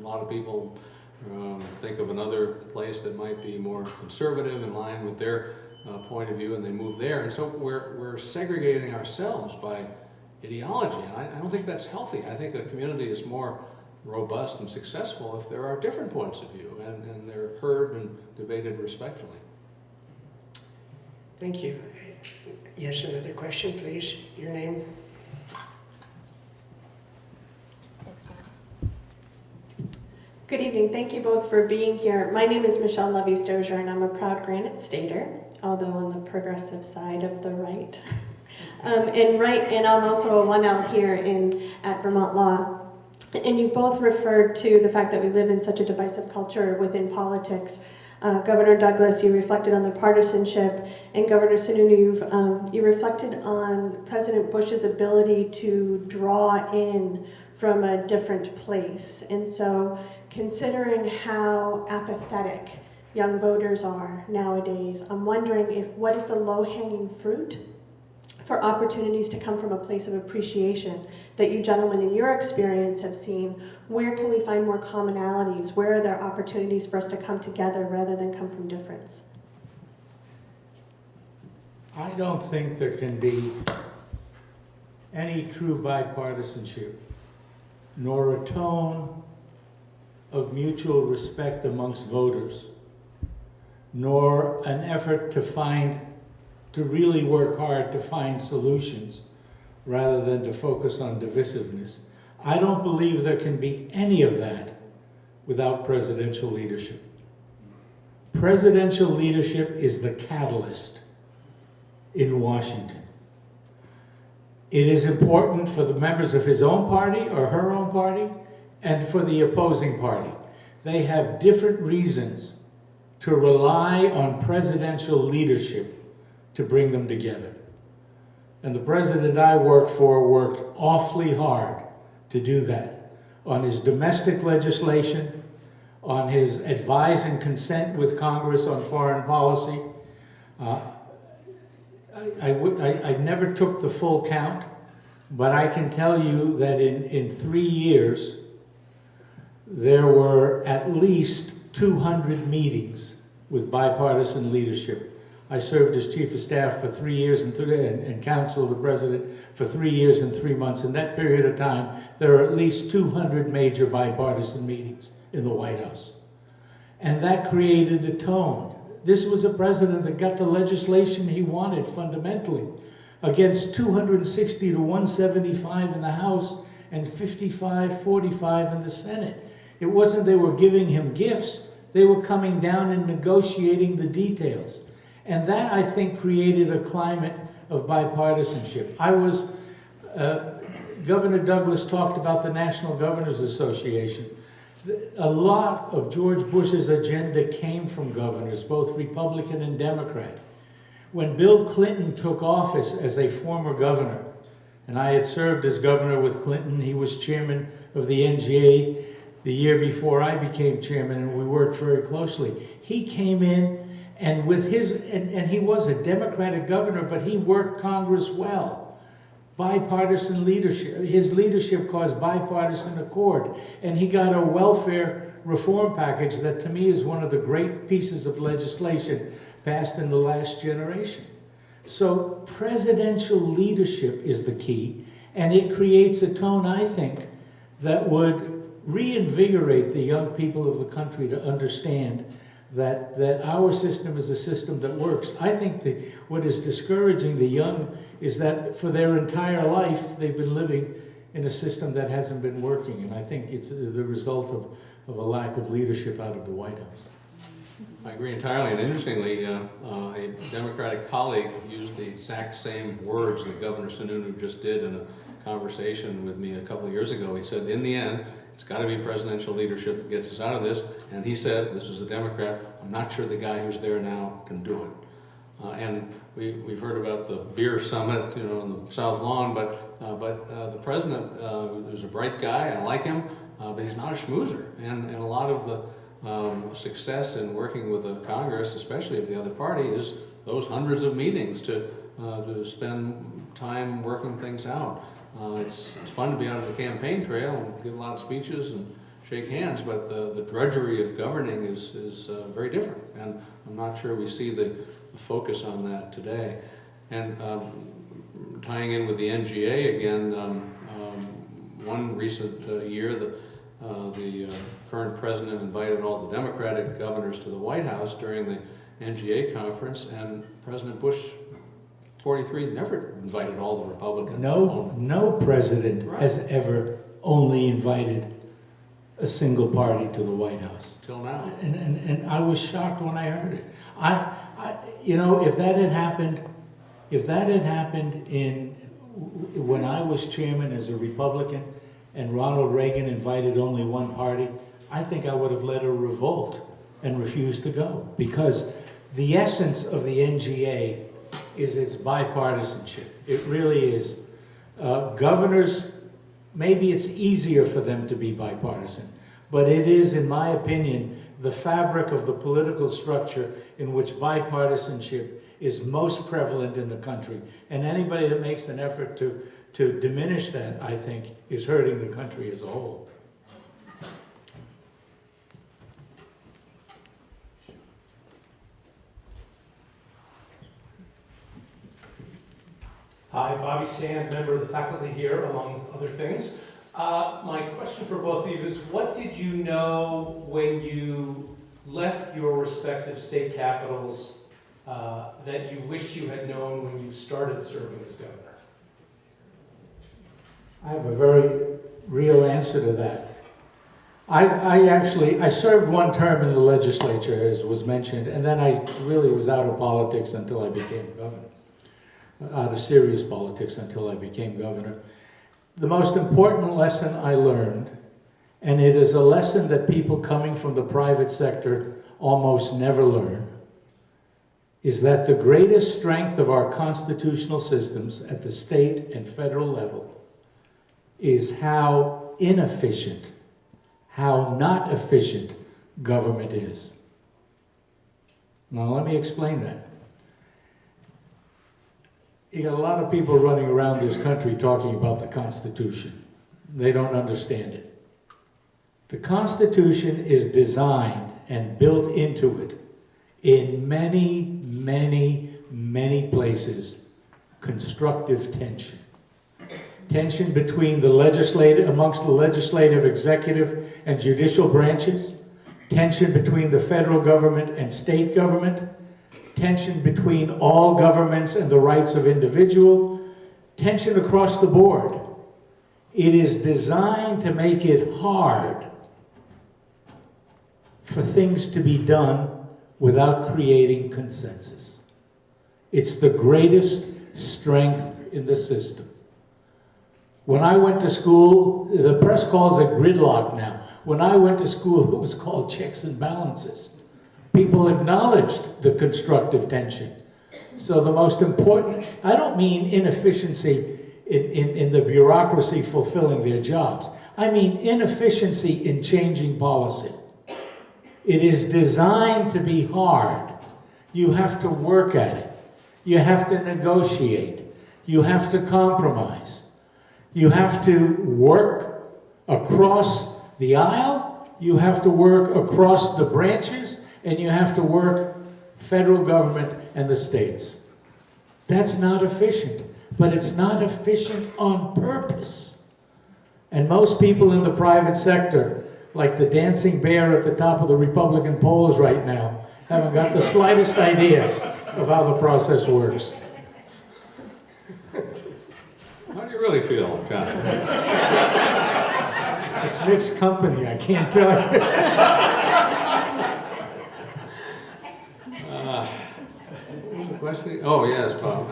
lot of people think of another place that might be more conservative in line with their point of view, and they move there. And so we're segregating ourselves by ideology, and I don't think that's healthy. I think a community is more robust and successful if there are different points of view and they're heard and debated respectfully. Thank you. Yes, another question, please. Your name? Good evening. Thank you both for being here. My name is Michelle Levy-Stozier, and I'm a proud Granite Stater, although on the progressive side of the right. And I'm also a 1L here at Vermont Law. And you've both referred to the fact that we live in such a divisive culture within politics. Governor Douglas, you reflected on the partisanship, and Governor Sununu, you reflected on President Bush's ability to draw in from a different place. And so, considering how apathetic young voters are nowadays, I'm wondering what is the low-hanging fruit for opportunities to come from a place of appreciation that you gentlemen in your experience have seen. Where can we find more commonalities? Where are there opportunities for us to come together rather than come from difference? I don't think there can be any true bipartisanship, nor a tone of mutual respect amongst voters, nor an effort to really work hard to find solutions rather than to focus on divisiveness. I don't believe there can be any of that without presidential leadership. Presidential leadership is the catalyst in Washington. It is important for the members of his own party or her own party and for the opposing party. They have different reasons to rely on presidential leadership to bring them together. And the president I worked for worked awfully hard to do that. On his domestic legislation, on his advise and consent with Congress on foreign policy. I never took the full count, but I can tell you that in 3 years, there were at least 200 meetings with bipartisan leadership. I served as chief of staff for 3 years and counsel of the president for 3 years and 3 months. In that period of time, there were at least 200 major bipartisan meetings in the White House. And that created a tone. This was a president that got the legislation he wanted fundamentally against 260 to 175 in the House and 55-45 in the Senate. It wasn't they were giving him gifts. They were coming down and negotiating the details. And that, I think, created a climate of bipartisanship. Governor Douglas talked about the National Governors Association. A lot of George Bush's agenda came from governors, both Republican and Democrat. When Bill Clinton took office as a former governor, and I had served as governor with Clinton, he was chairman of the NGA the year before I became chairman, and we worked very closely. He came in and and he was a Democratic governor, but he worked Congress well. Bipartisan leadership. His leadership caused bipartisan accord. And he got a welfare reform package that to me is one of the great pieces of legislation passed in the last generation. So presidential leadership is the key, and it creates a tone, I think, that would reinvigorate the young people of the country to understand that our system is a system that works. I think what is discouraging the young is that for their entire life they've been living in a system that hasn't been working, and I think it's the result of a lack of leadership out of the White House. I agree entirely, and interestingly, a Democratic colleague used the exact same words that Governor Sununu just did in a conversation with me a couple of years ago. He said, in the end, it's got to be presidential leadership that gets us out of this. And he said, this is a Democrat, I'm not sure the guy who's there now can do it. And we've heard about the beer summit, on the South Lawn, but the president, who's a bright guy, I like him, but he's not a schmoozer. And a lot of the success in working with the Congress, especially of the other party, is those hundreds of meetings to spend time working things out. It's fun to be on the campaign trail and give a lot of speeches and shake hands, but the drudgery of governing is very different, and I'm not sure we see the focus on that today. And tying in with the NGA again, one recent year, the current president invited all the Democratic governors to the White House during the NGA conference, and President Bush 43 never invited all the Republicans. No president has ever only invited a single party to the White House. Till now. And I was shocked when I heard it. If that had happened If that had happened when I was chairman as a Republican and Ronald Reagan invited only one party, I think I would have led a revolt and refused to go. Because the essence of the NGA is its bipartisanship. It really is. Governors, maybe it's easier for them to be bipartisan, but it is, in my opinion, the fabric of the political structure in which bipartisanship is most prevalent in the country. And anybody that makes an effort to diminish that, I think, is hurting the country as a whole. Hi, Bobby Sand, member of the faculty here, among other things. My question for both of you is, what did you know when you left your respective state capitals that you wish you had known when you started serving as governor? I have a very real answer to that. I served one term in the legislature, as was mentioned, and then I really was out of politics until I became governor. Out of serious politics until I became governor. The most important lesson I learned, and it is a lesson that people coming from the private sector almost never learn, is that the greatest strength of our constitutional systems at the state and federal level is how inefficient, how not efficient government is. Now let me explain that. You got a lot of people running around this country talking about the Constitution. They don't understand it. The Constitution is designed and built into it in many, many, many places, constructive tension. Tension between amongst the legislative, executive, and judicial branches. Tension between the federal government and state government. Tension between all governments and the rights of individual, tension across the board. It is designed to make it hard for things to be done without creating consensus. It's the greatest strength in the system. When I went to school, the press calls it gridlock now. When I went to school, it was called checks and balances. People acknowledged the constructive tension. So the most important, I don't mean inefficiency in the bureaucracy fulfilling their jobs. I mean inefficiency in changing policy. It is designed to be hard. You have to work at it. You have to negotiate. You have to compromise. You have to work across the aisle. You have to work across the branches. And you have to work federal government and the states. That's not efficient, but it's not efficient on purpose. And most people in the private sector, like the dancing bear at the top of the Republican polls right now, haven't got the slightest idea of how the process works. How do you really feel, John? It's mixed company, I can't tell you. Question? Oh, yes, Bob.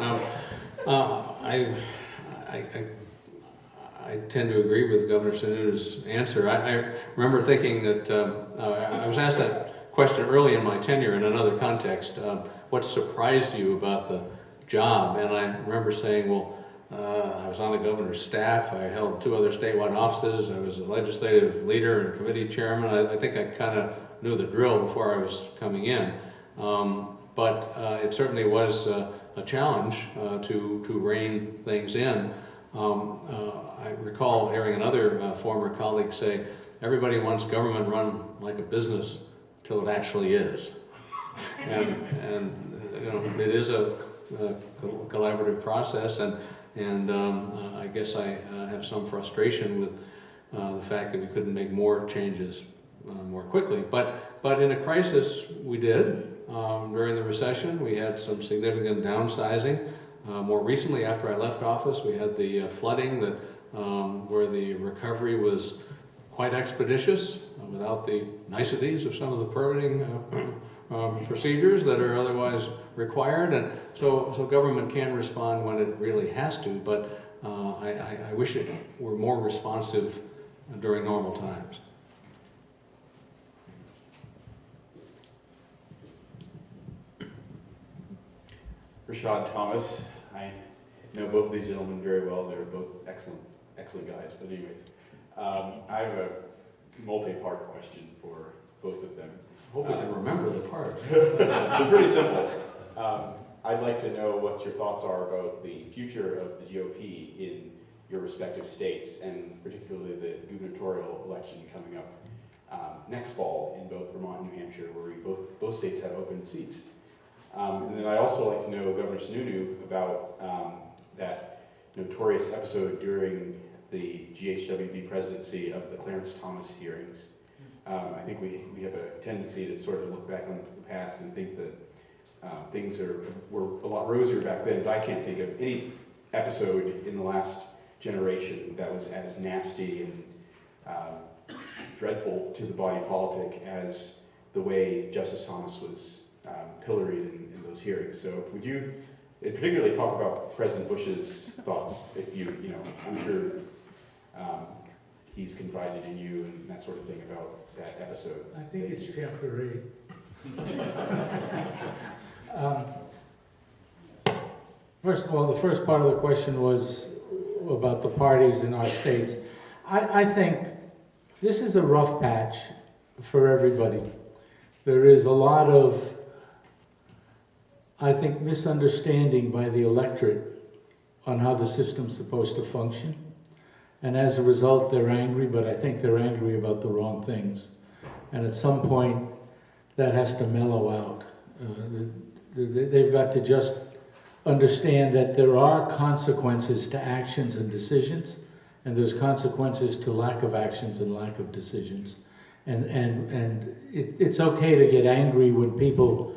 I tend to agree with Governor Sununu's answer. I remember thinking that I was asked that question early in my tenure in another context. What surprised you about the job? And I remember saying, well, I was on the governor's staff. I held 2 other statewide offices. I was a legislative leader and committee chairman. I think I kind of knew the drill before I was coming in. But it certainly was a challenge to rein things in. I recall hearing another former colleague say, everybody wants government run like a business till it actually is. and you know, it is a collaborative process, and I guess I have some frustration with the fact that we couldn't make more changes more quickly. But in a crisis, we did. During the recession, we had some significant downsizing. More recently, after I left office, we had the flooding that where the recovery was quite expeditious without the niceties of some of the permitting procedures that are otherwise required, and so government can respond when it really has to, but I wish it were more responsive during normal times. Rashad Thomas. I know both of these gentlemen very well. They're both excellent guys. But anyways, I have a multi-part question for both of them. Hope I can remember the parts. They're pretty simple. I'd like to know what your thoughts are about the future of the GOP in your respective states, and particularly the gubernatorial election coming up next fall in both Vermont and New Hampshire, where both states have open seats. And then I'd also like to know, Governor Sununu, about that notorious episode during the GHWB presidency of the Clarence Thomas hearings. I think we have a tendency to sort of look back on the past and think that things were a lot rosier back then, but I can't think of any episode in the last generation that was as nasty and dreadful to the body politic as the way Justice Thomas was pilloried in those hearings. So would you particularly talk about President Bush's thoughts, if you know, I'm sure he's confided in you and that sort of thing about that episode. I think it's chapter 8. First of all, the first part of the question was about the parties in our states. I think this is a rough patch for everybody. There is a lot of, I think, misunderstanding by the electorate on how the system's supposed to function. And as a result, they're angry, but I think they're angry about the wrong things. And at some point, that has to mellow out. They've got to just understand that there are consequences to actions and decisions, and there's consequences to lack of actions and lack of decisions. And it's okay to get angry when people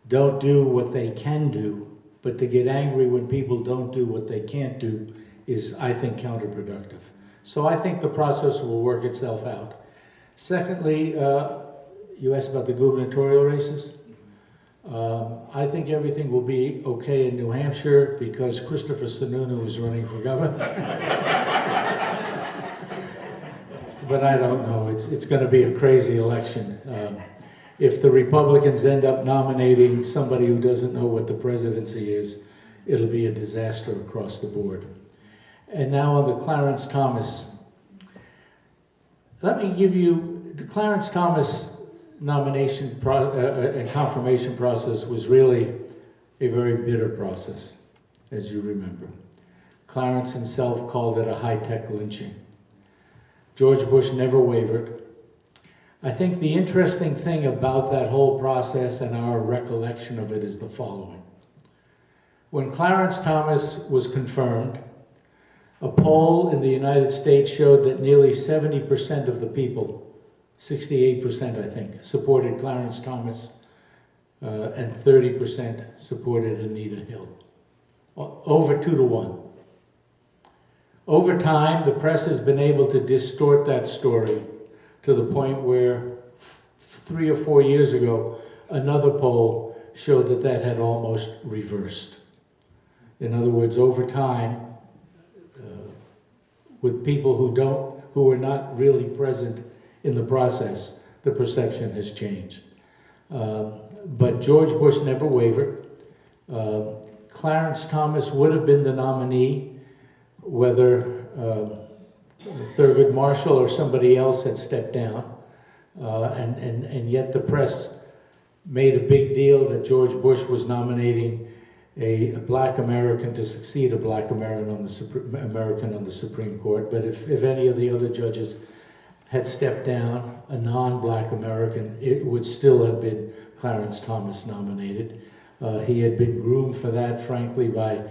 don't do what they can do, but to get angry when people don't do what they can't do is, I think, counterproductive. So I think the process will work itself out. Secondly, you asked about the gubernatorial races. I think everything will be okay in New Hampshire because Christopher Sununu is running for governor. But I don't know. It's going to be a crazy election. If the Republicans end up nominating somebody who doesn't know what the presidency is, it'll be a disaster across the board. And now on the Clarence Thomas. Let me give you, the Clarence Thomas nomination and confirmation process was really a very bitter process, as you remember. Clarence himself called it a high-tech lynching. George Bush never wavered. I think the interesting thing about that whole process and our recollection of it is the following. When Clarence Thomas was confirmed, a poll in the United States showed that nearly 70% of the people, 68% I think, supported Clarence Thomas, and 30% supported Anita Hill. Over 2-1. Over time, the press has been able to distort that story to the point where 3 or 4 years ago, another poll showed that that had almost reversed. In other words, over time, with people who are not really present in the process, the perception has changed. But George Bush never wavered. Clarence Thomas would have been the nominee, whether Thurgood Marshall or somebody else had stepped down. And yet the press made a big deal that George Bush was nominating a black American to succeed a black American on the Supreme Court. But if any of the other judges had stepped down, a non-black American, it would still have been Clarence Thomas nominated. He had been groomed for that, frankly, by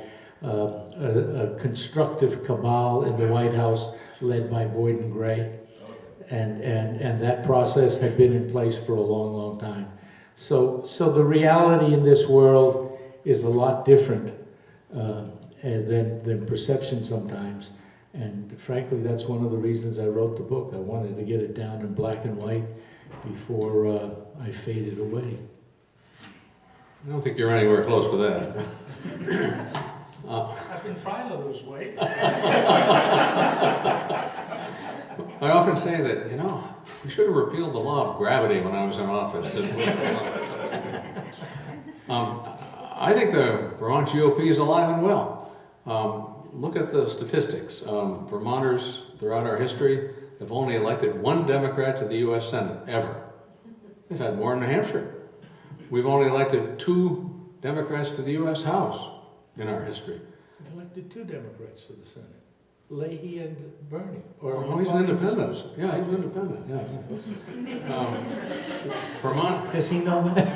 a constructive cabal in the White House led by Boyd and Gray. And that process had been in place for a long, long time. So the reality in this world is a lot different than perception sometimes. And frankly, that's one of the reasons I wrote the book. I wanted to get it down in black and white before I faded away. I don't think you're anywhere close to that. I've been trying to lose weight. I often say that, we should have repealed the law of gravity when I was in office. I think the Vermont GOP is alive and well. Look at the statistics. Vermonters throughout our history have only elected one Democrat to the U.S. Senate, ever. They've had more in New Hampshire. We've only elected 2 Democrats to the U.S. House in our history. We've elected 2 Democrats to the Senate, Leahy and Bernie. Oh, he's an independent. Yeah, he's an independent, yes. Vermont. Does he know that?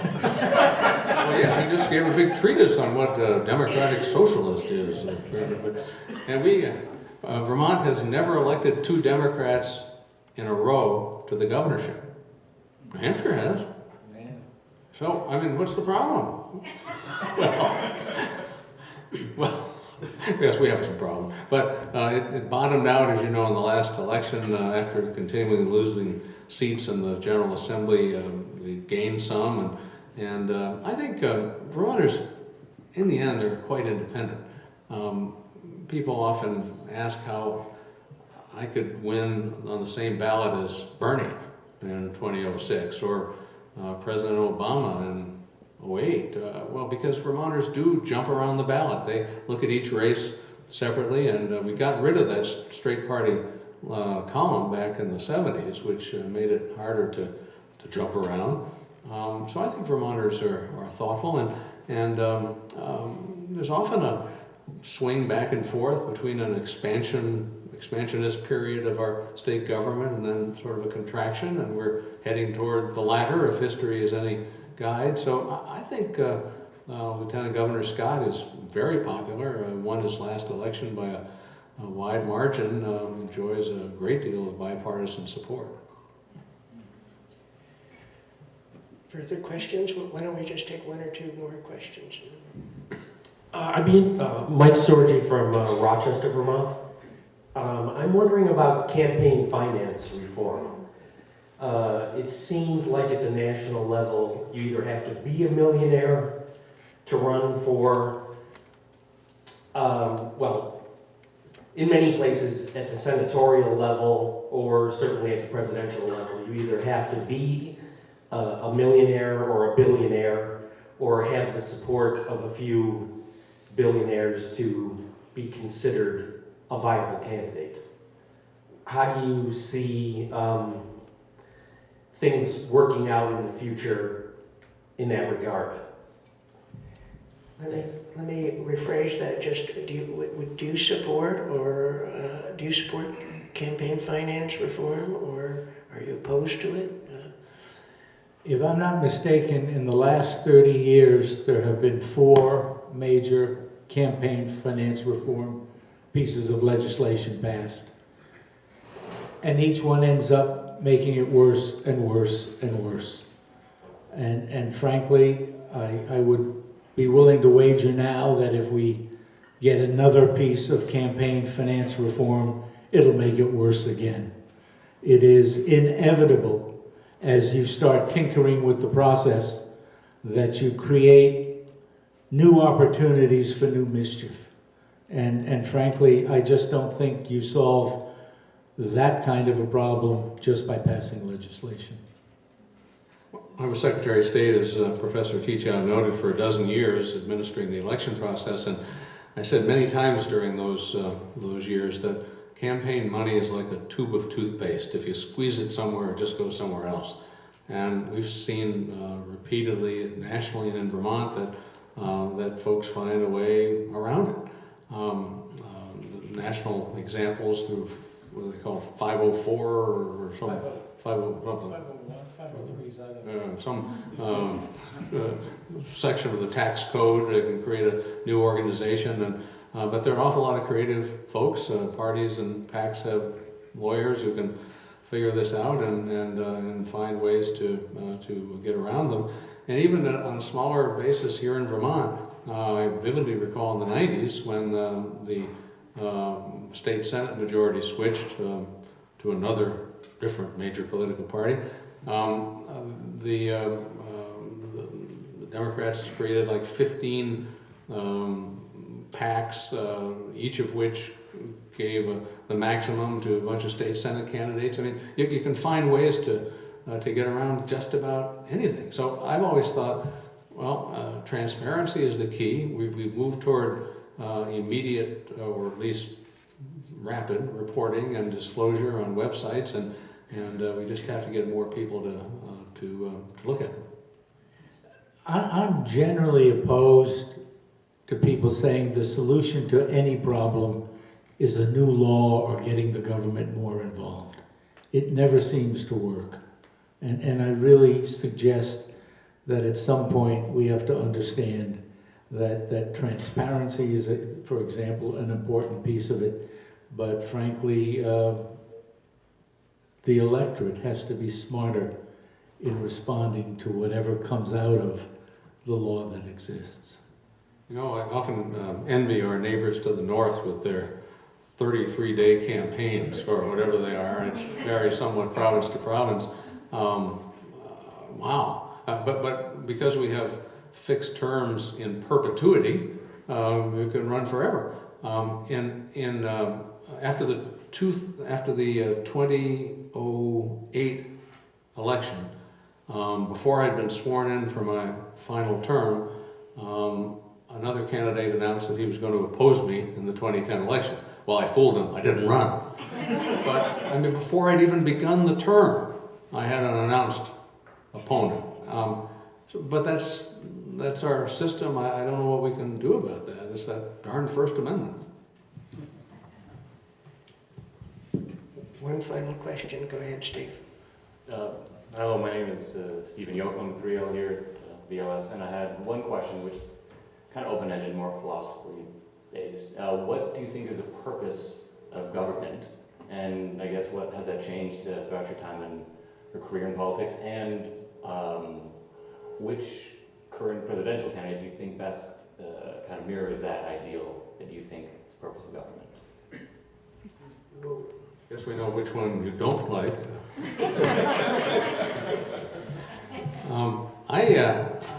Well, yeah, he just gave a big treatise on what a democratic socialist is. And Vermont has never elected 2 Democrats in a row to the governorship. New Hampshire has. So, what's the problem? Well, yes, we have some problem. But it bottomed out, as you know, in the last election after continually losing seats in the General Assembly. We gained some, and I think Vermonters, in the end, are quite independent. People often ask how I could win on the same ballot as Bernie in 2006 or President Obama in 2008. Well, because Vermonters do jump around the ballot. They look at each race separately, and we got rid of that straight party column back in the 70s, which made it harder to jump around. So I think Vermonters are thoughtful, and there's often a swing back and forth between an expansionist period of our state government and then sort of a contraction, and we're heading toward the latter if history is any guide. So I think Lieutenant Governor Scott is very popular, won his last election by a wide margin, enjoys a great deal of bipartisan support. Further questions? Why don't we just take 1 or 2 more questions? Mike Sorgi from Rochester, Vermont. I'm wondering about campaign finance reform. It seems like at the national level, you either have to be a millionaire to run for, in many places at the senatorial level or certainly at the presidential level, you either have to be a millionaire or a billionaire or have the support of a few billionaires to be considered a viable candidate. How do you see things working out in the future in that regard? Let me rephrase that. Just do you support campaign finance reform, or are you opposed to it? If I'm not mistaken, in the last 30 years, there have been 4 major campaign finance reform pieces of legislation passed. And each one ends up making it worse and worse and worse. And frankly, I would be willing to wager now that if we get another piece of campaign finance reform, it'll make it worse again. It is inevitable as you start tinkering with the process that you create new opportunities for new mischief. And frankly, I just don't think you solve that kind of a problem just by passing legislation. I was Secretary of State, as Professor Teachow noted, for a dozen years administering the election process, and I said many times during those years that campaign money is like a tube of toothpaste. If you squeeze it somewhere, it just goes somewhere else. And we've seen repeatedly, nationally and in Vermont, that folks find a way around it. National examples through what do they call it, 504 or something. 503 is some section of the tax code that can create a new organization, but there are an awful lot of creative folks. Parties and PACs have lawyers who can figure this out and find ways to get around them. And even on a smaller basis here in Vermont, I vividly recall in the 90s when the state Senate majority switched to another different major political party. The Democrats created like 15 PACs, each of which gave the maximum to a bunch of state senate candidates. I mean, you can find ways to get around just about anything. So I've always thought, well, transparency is the key. We've moved toward immediate or at least rapid reporting and disclosure on websites, and we just have to get more people to look at them. I'm generally opposed to people saying the solution to any problem is a new law or getting the government more involved. It never seems to work. And I really suggest that at some point we have to understand that transparency is, for example, an important piece of it. But frankly, the electorate has to be smarter in responding to whatever comes out of the law that exists. You know, I often envy our neighbors to the north with their 33-day campaigns, or whatever they are, and it varies somewhat province to province. Wow. But because we have fixed terms in perpetuity, we can run forever. After the 2008 election, before I'd been sworn in for my final term, another candidate announced that he was going to oppose me in the 2010 election. Well, I fooled him. I didn't run. But I mean, before I'd even begun the term, I had an announced opponent. But that's our system. I don't know what we can do about that. It's that darn First Amendment. One final question. Go ahead, Steve. Hello, my name is Stephen Yoakum. I'm 3L here at VLS, and I had one question which is kind of open-ended, more philosophically based. What do you think is the purpose of government? And I guess what has that changed throughout your time in your career in politics? And which current presidential candidate do you think best kind of mirrors that ideal that you think is the purpose of government? Guess we know which one you don't like.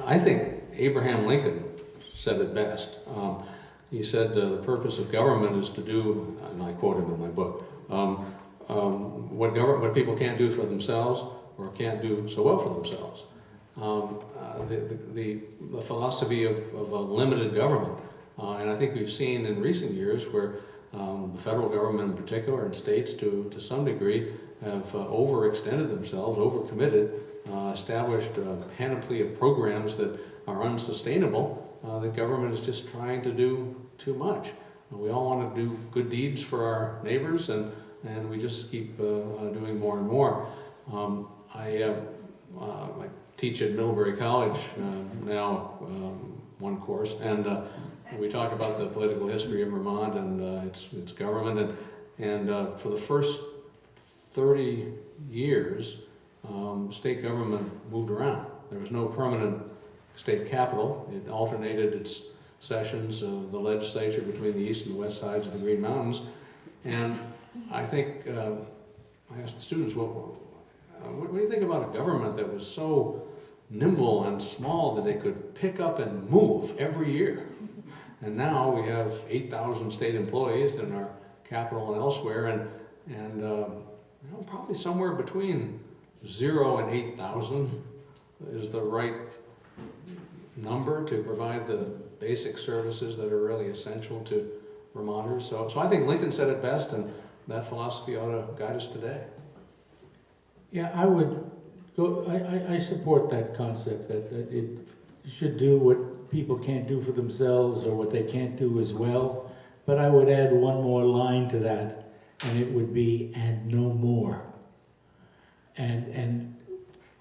I think Abraham Lincoln said it best. He said the purpose of government is to do, and I quote him in my book, what people can't do for themselves or can't do so well for themselves. The philosophy of a limited government, and I think we've seen in recent years where the federal government in particular and states to some degree have overextended themselves, overcommitted, established a panoply of programs that are unsustainable. The government is just trying to do too much. We all want to do good deeds for our neighbors, and we just keep doing more and more. I teach at Middlebury College now, one course, and we talk about the political history of Vermont and its government, and for the first 30 years, state government moved around. There was no permanent state capital. It alternated its sessions of the legislature between the east and the west sides of the Green Mountains. And I think, I asked the students, what do you think about a government that was so nimble and small that they could pick up and move every year? And now we have 8,000 state employees in our capital and elsewhere, and probably somewhere between 0 and 8,000 is the right number to provide the basic services that are really essential to Vermonters. So I think Lincoln said it best, and that philosophy ought to guide us today. Yeah, I support that concept that it should do what people can't do for themselves or what they can't do as well. But I would add one more line to that, and it would be, and no more. And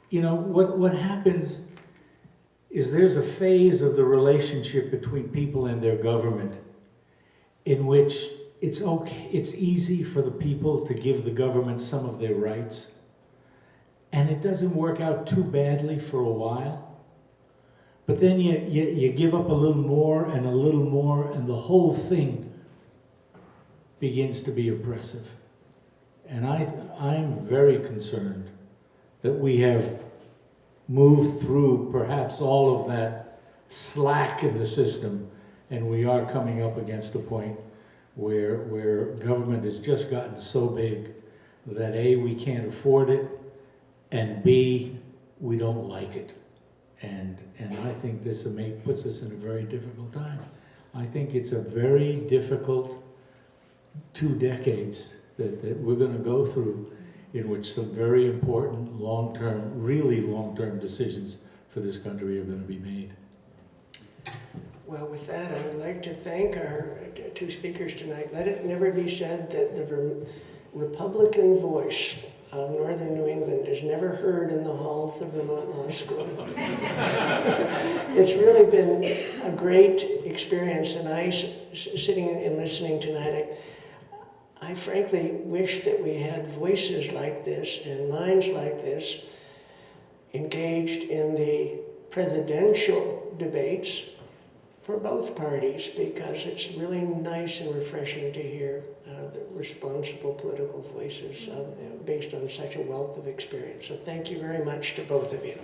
you know, what happens is there's a phase of the relationship between people and their government in which it's easy for the people to give the government some of their rights, and it doesn't work out too badly for a while. But then you give up a little more, and the whole thing begins to be oppressive. And I'm very concerned that we have moved through perhaps all of that slack in the system, and we are coming up against the point where government has just gotten so big that A, we can't afford it, and B, we don't like it. And I think this puts us in a very difficult time. I think it's a very difficult 2 decades that we're going to go through, in which some very important long-term, really long-term decisions for this country are going to be made. Well, with that, I would like to thank our 2 speakers tonight. Let it never be said that the Republican voice of Northern New England is never heard in the halls of Vermont Law School. It's really been a great experience, and sitting and listening tonight, I frankly wish that we had voices like this and minds like this engaged in the presidential debates for both parties, because it's really nice and refreshing to hear the responsible political voices based on such a wealth of experience. So thank you very much to both of you.